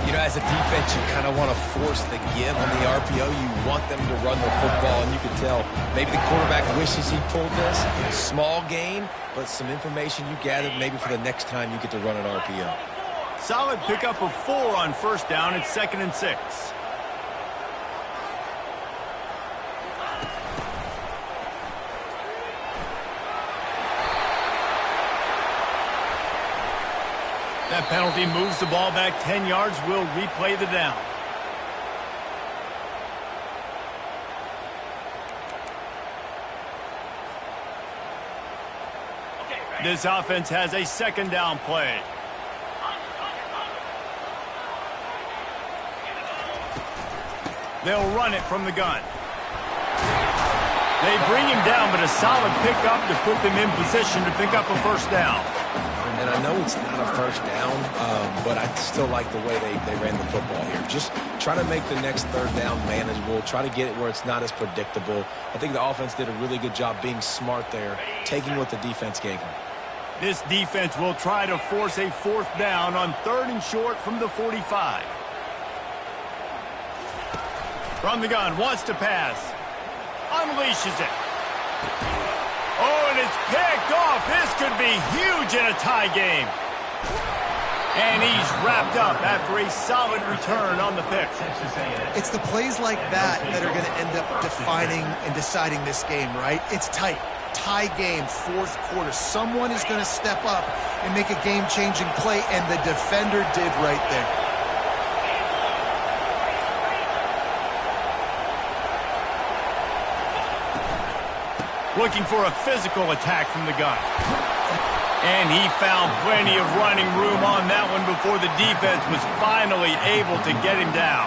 You know, as a defense, you kind of want to force the give on the RPO. You want them to run the football, and you can tell maybe the quarterback wishes he pulled this. Small gain, but some information you gathered maybe for the next time you get to run an RPO. Solid pickup of 4 on 1st down. It's 2nd and 6. That penalty moves the ball back 10 yards. We'll replay the down. This offense has a 2nd down play. They'll run it from the gun. They bring him down, but a solid pickup to put them in position to pick up a 1st down. And I know it's not a 1st down, but I still like the way they ran the football here. Just try to make the next 3rd down manageable. Try to get it where it's not as predictable. I think the offense did a really good job being smart there, taking what the defense gave them. This defense will try to force a 4th down on 3rd and short from the 45. From the gun, wants to pass. Unleashes it. Oh, and it's picked off. This could be huge in a tie game. And he's wrapped up after a solid return on the pick. It's the plays like that that are going to end up defining and deciding this game, right? It's tight. Tie game, 4th quarter. Someone is going to step up and make a game-changing play, and the defender did right there. Looking for a physical attack from the gun. And he found plenty of running room on that one before the defense was finally able to get him down.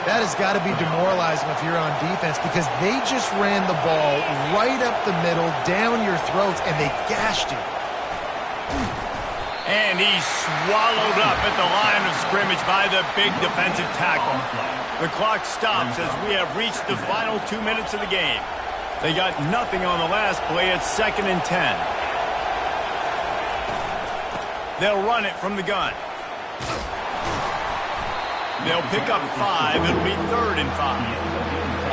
That has got to be demoralizing if you're on defense, because they just ran the ball right up the middle, down your throats, and they gashed you. And he's swallowed up at the line of scrimmage by the big defensive tackle. The clock stops as we have reached the final 2 minutes of the game. They got nothing on the last play. It's 2nd and 10. They'll run it from the gun. They'll pick up 5. It'll be 3rd and 5.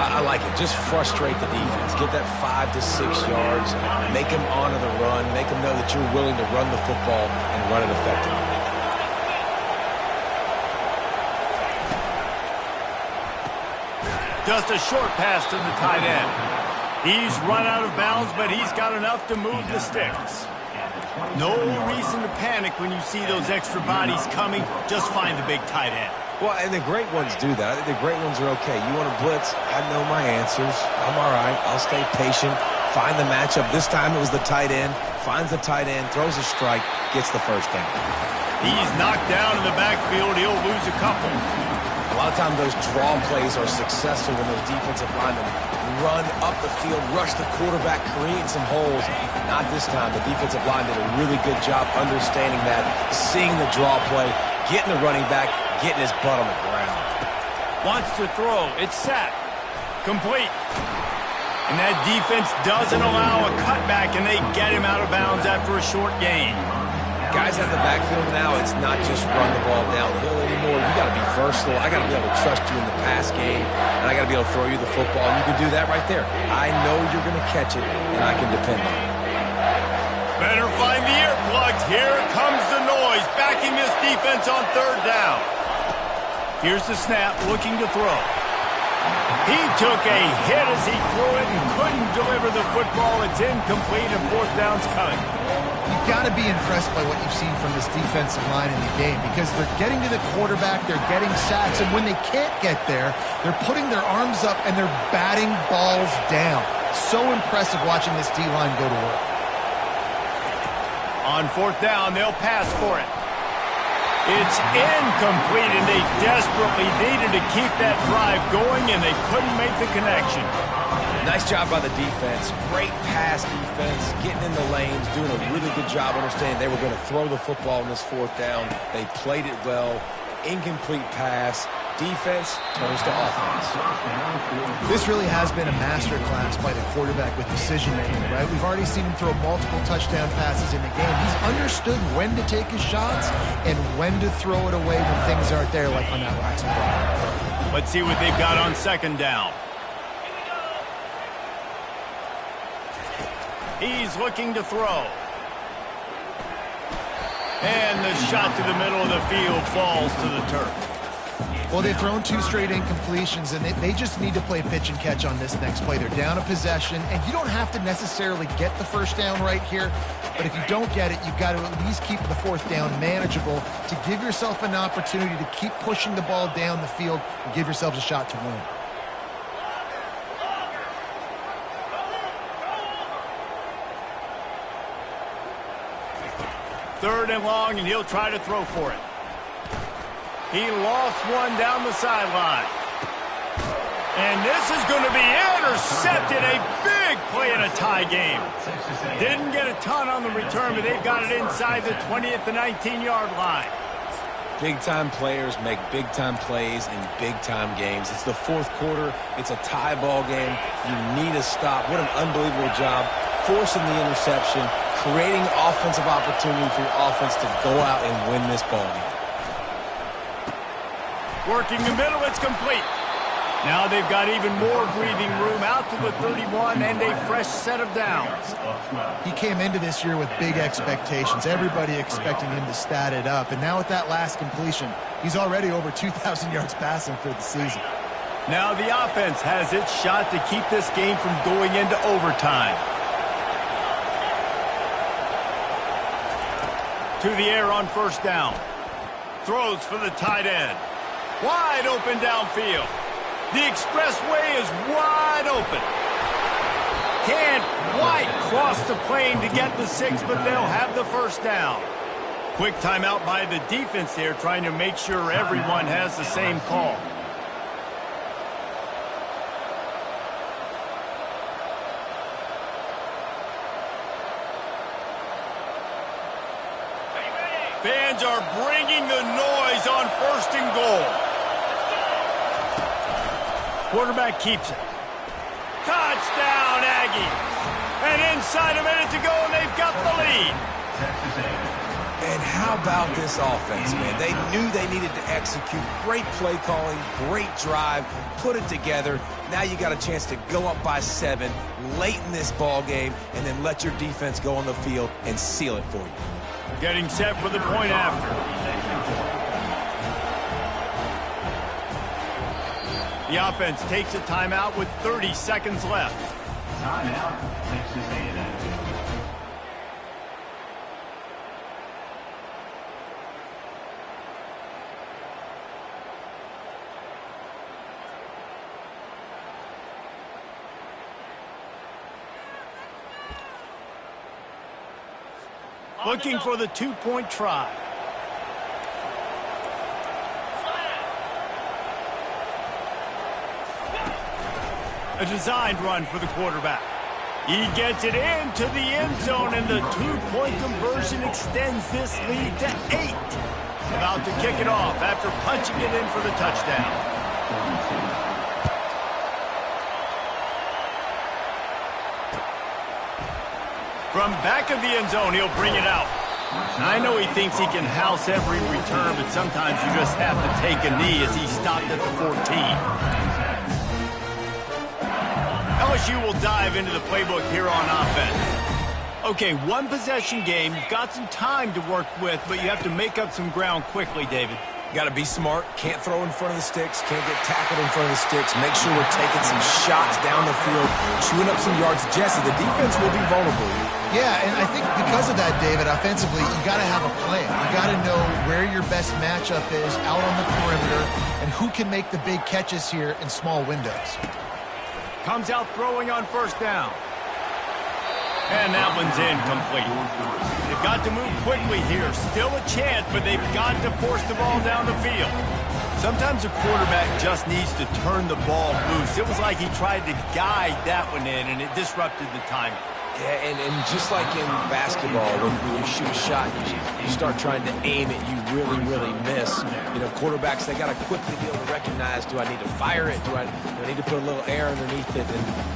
I like it. Just frustrate the defense. Get that 5 to 6 yards. Make them honor the run. Make them know that you're willing to run the football and run it effectively. Just a short pass to the tight end. He's run out of bounds, but he's got enough to move the sticks. No reason to panic when you see those extra bodies coming. Just find the big tight end. Well, and the great ones do that. I think the great ones are okay. You want to blitz? I know my answers. I'm all right. I'll stay patient. Find the matchup. This time it was the tight end. Finds the tight end, throws a strike, gets the 1st down. He's knocked down in the backfield. He'll lose a couple. A lot of times those draw plays are successful when those defensive linemen run up the field, rush the quarterback, create some holes. Not this time. The defensive line did a really good job understanding that, seeing the draw play, getting the running back, getting his butt on the ground. Wants to throw. It's Sapp. Complete. And that defense doesn't allow a cutback, and they get him out of bounds after a short gain. Guys out of the backfield now, it's not just run the ball downhill anymore. You got to be versatile. I got to be able to trust you in the pass game, and I got to be able to throw you the football, and you can do that right there. I know you're going to catch it, and I can depend on it. Better find the earplugs. Here comes the noise, backing this defense on third down. Here's the snap, looking to throw. He took a hit as he threw it and couldn't deliver the football. It's incomplete, and fourth down's coming. You've got to be impressed by what you've seen from this defensive line in the game because they're getting to the quarterback, they're getting sacks, and when they can't get there, they're putting their arms up and they're batting balls down. So impressive watching this D-line go to work. On fourth down, they'll pass for it. It's incomplete, and they desperately needed to keep that drive going, and they couldn't make the connection. Nice job by the defense. Great pass defense, getting in the lanes, doing a really good job understanding they were going to throw the football in this fourth down. They played it well. Incomplete pass. Defense turns to offense. This really has been a masterclass by the quarterback with decision-making, right? We've already seen him throw multiple touchdown passes in the game. He's understood when to take his shots and when to throw it away when things aren't there, like on that last play. Let's see what they've got on second down. He's looking to throw. And the shot to the middle of the field falls to the turf. Well, they've thrown 2 straight incompletions, and they just need to play pitch and catch on this next play. They're down a possession, and you don't have to necessarily get the first down right here, but if you don't get it, you've got to at least keep the fourth down manageable to give yourself an opportunity to keep pushing the ball down the field and give yourselves a shot to win. Third and long, and he'll try to throw for it. He lost one down the sideline. And this is going to be intercepted. A big play in a tie game. Didn't get a ton on the return, but they've got it inside the 20 at the 19-yard line. Big-time players make big-time plays in big-time games. It's the fourth quarter. It's a tie ball game. You need a stop. What an unbelievable job forcing the interception, creating offensive opportunity for your offense to go out and win this ball game. Working the middle, it's complete. Now they've got even more breathing room out to the 31 and a fresh set of downs. He came into this year with big expectations. Everybody expecting him to stat it up. And now with that last completion, he's already over 2,000 yards passing for the season. Now the offense has its shot to keep this game from going into overtime. To the air on first down. Throws for the tight end. Wide open downfield. The expressway is wide open. Can't quite cross the plane to get the 6, but they'll have the first down. Quick timeout by the defense there, trying to make sure everyone has the same call. Fans are bringing the noise on first and goal. Quarterback keeps it. Touchdown, Aggies. And inside a minute to go, and they've got the lead. And how about this offense, man? They knew they needed to execute. Great play calling, great drive, put it together. Now you got a chance to go up by 7 late in this ball game and then let your defense go on the field and seal it for you. Getting set for the point after. The offense takes a timeout with 30 seconds left. Timeout, Texas A&M. Looking for the two-point try. A designed run for the quarterback. He gets it into the end zone, and the two-point conversion extends this lead to 8. About to kick it off after punching it in for the touchdown. From back of the end zone, he'll bring it out. I know he thinks he can house every return, but sometimes you just have to take a knee as he stopped at the 14. LSU will dive into the playbook here on offense. Okay, one possession game. You've got some time to work with, but you have to make up some ground quickly, David. Got to be smart. Can't throw in front of the sticks. Can't get tackled in front of the sticks. Make sure we're taking some shots down the field, chewing up some yards. Jesse, the defense will be vulnerable. Yeah, and I think because of that, David, offensively, you got to have a plan. You got to know where your best matchup is out on the perimeter and who can make the big catches here in small windows. Comes out throwing on first down. And that one's incomplete. They've got to move quickly here. Still a chance, but they've got to force the ball down the field. Sometimes a quarterback just needs to turn the ball loose. It was like he tried to guide that one in, and it disrupted the timing. Yeah, and just like in basketball, when you shoot a shot, you start trying to aim it, you really miss. You know, quarterbacks, they got to quickly be able to recognize, do I need to fire it? Do I need to put a little air underneath it?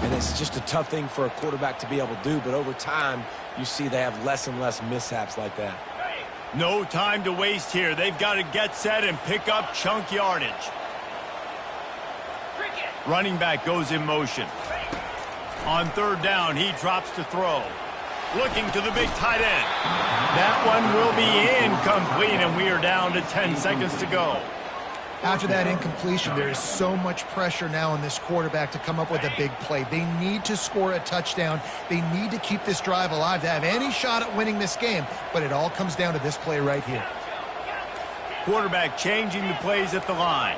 And it's just a tough thing for a quarterback to be able to do. But over time, you see they have less and less mishaps like that. No time to waste here. They've got to get set and pick up chunk yardage. Running back goes in motion. On third down, he drops to throw. Looking to the big tight end. That one will be incomplete, and we are down to 10 seconds to go. After that incompletion, there is so much pressure now on this quarterback to come up with a big play. They need to score a touchdown. They need to keep this drive alive to have any shot at winning this game, but it all comes down to this play right here. Quarterback changing the plays at the line.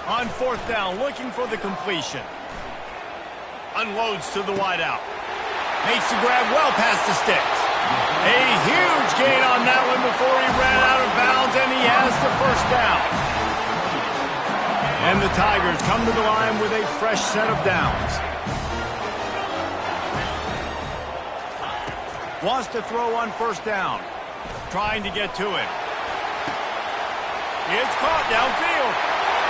On fourth down, looking for the completion. Unloads to the wideout. Makes the grab well past the sticks. A huge gain on that one before he ran out of bounds, and he has the first down. And the Tigers come to the line with a fresh set of downs. Wants to throw on first down. Trying to get to it. It's caught downfield.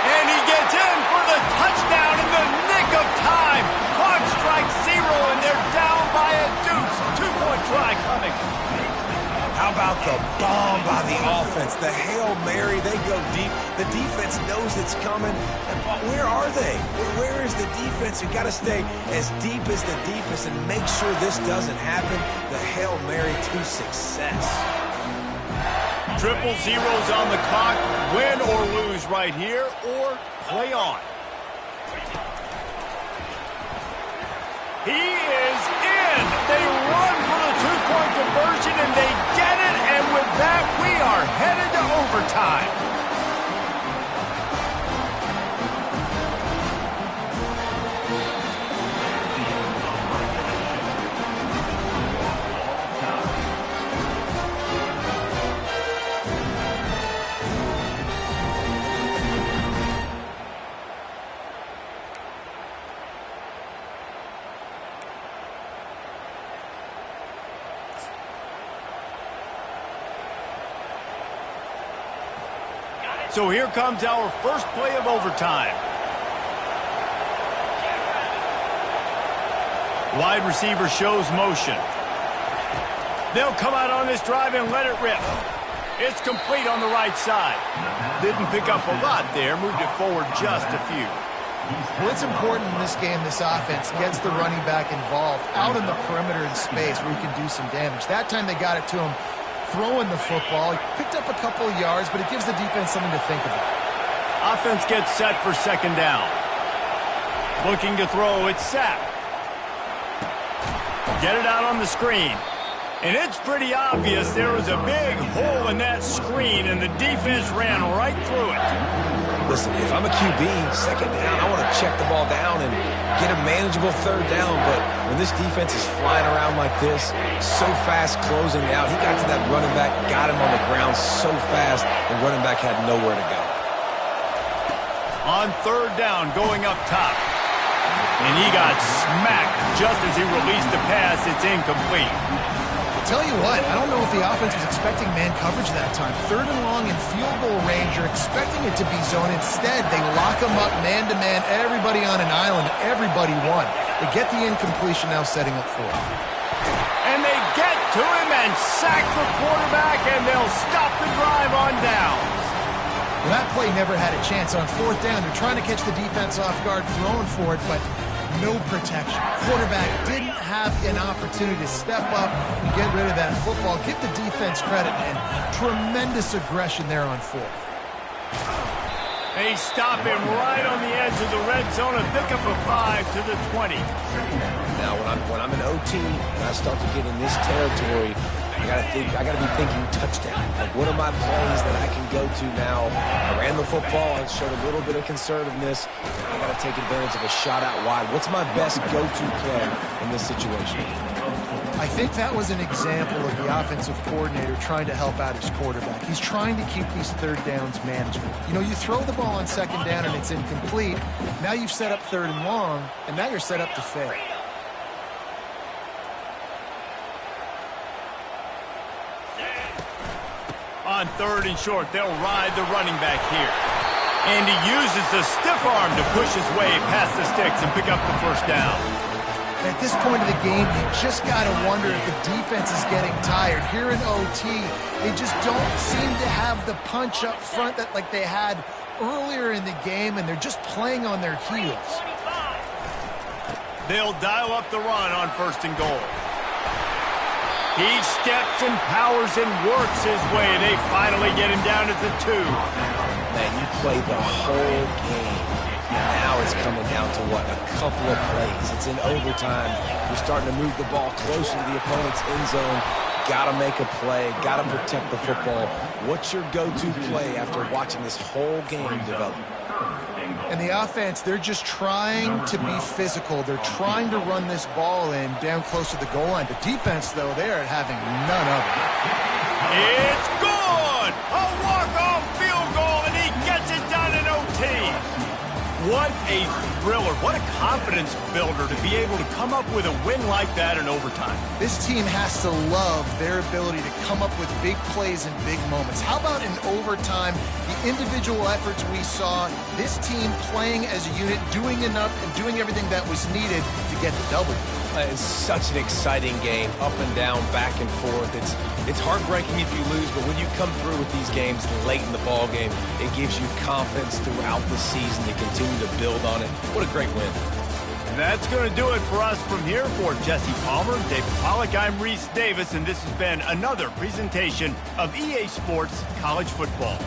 And he gets in for the touchdown in the nick of time. Clock strikes 0, and they're down by a deuce. 2-point try coming. How about the bomb by the offense? The Hail Mary, they go deep. The defense knows it's coming. And where are they? Where is the defense? You got to stay as deep as the deepest and make sure this doesn't happen. The Hail Mary to success. Triple zeros on the clock. Win or lose right here, or play on. He is in. They run for the 2-point conversion, and they get it. And with that, we are headed to overtime. So here comes our first play of overtime. Wide receiver shows motion. They'll come out on this drive and let it rip. It's complete on the right side. Didn't pick up a lot there, moved it forward just a few. Well, it's important in this game, this offense gets the running back involved out in the perimeter in space where he can do some damage. That time they got it to him throwing the football. He picked up a couple of yards, but it gives the defense something to think about. Offense gets set for second down. Looking to throw, it's set. Get it out on the screen. And it's pretty obvious there was a big hole in that screen, and the defense ran right through it. Listen, if I'm a QB, second down, I want to check the ball down and get a manageable third down. But when this defense is flying around like this, so fast closing out, he got to that running back, got him on the ground so fast, the running back had nowhere to go. On third down, going up top. And he got smacked just as he released the pass. It's incomplete. Tell you what, I don't know if the offense was expecting man coverage that time. Third and long in field goal range, you're expecting it to be zone. Instead, they lock them up man-to-man, everybody on an island, everybody won. They get the incompletion now setting up for it. And they get to him and sack the quarterback, and they'll stop the drive on downs. Well, that play never had a chance. On fourth down, they're trying to catch the defense off guard, throwing for it, but no protection. Quarterback didn't have an opportunity to step up and get rid of that football. Give the defense credit, and tremendous aggression there on fourth. They stop him right on the edge of the red zone and pick up a 5 to the 20. Now, when I'm in OT and I start to get in this territory, I gotta be thinking touchdown. Like, what are my plays that I can go to now? I ran the football and showed a little bit of conservativeness. I gotta take advantage of a shot out wide. What's my best go-to play in this situation? I think that was an example of the offensive coordinator trying to help out his quarterback. He's trying to keep these third downs manageable. You know, you throw the ball on second down and it's incomplete. Now you've set up third and long, and now you're set up to fail. On third and short, they'll ride the running back here. And he uses the stiff arm to push his way past the sticks and pick up the first down. At this point of the game, you just got to wonder if the defense is getting tired. Here in OT, they just don't seem to have the punch up front that like they had earlier in the game, and they're just playing on their heels. They'll dial up the run on first and goal. He steps and powers and works his way. They finally get him down at the 2. Man, you played the whole game. Now it's coming down to, what, a couple of plays. It's in overtime. You're starting to move the ball closer to the opponent's end zone. Got to make a play. Got to protect the football. What's your go-to play after watching this whole game develop? And the offense, they're just trying to be physical. They're trying to run this ball in down close to the goal line. The defense, though, they're having none of it. It's good! A walk-off field goal, and he gets it done in OT. What a thriller. What a confidence builder to be able to come up with a win like that in overtime. This team has to love their ability to come up with big plays and big moments. How about in overtime, the individual efforts we saw, this team playing as a unit, doing enough and doing everything that was needed to get the W. It's such an exciting game, up and down, back and forth. It's heartbreaking if you lose, but when you come through with these games late in the ball game, it gives you confidence throughout the season to continue to build on it. What a great win. And that's going to do it for us from here. For Jesse Palmer, David Pollack, I'm Reese Davis, and this has been another presentation of EA Sports College Football.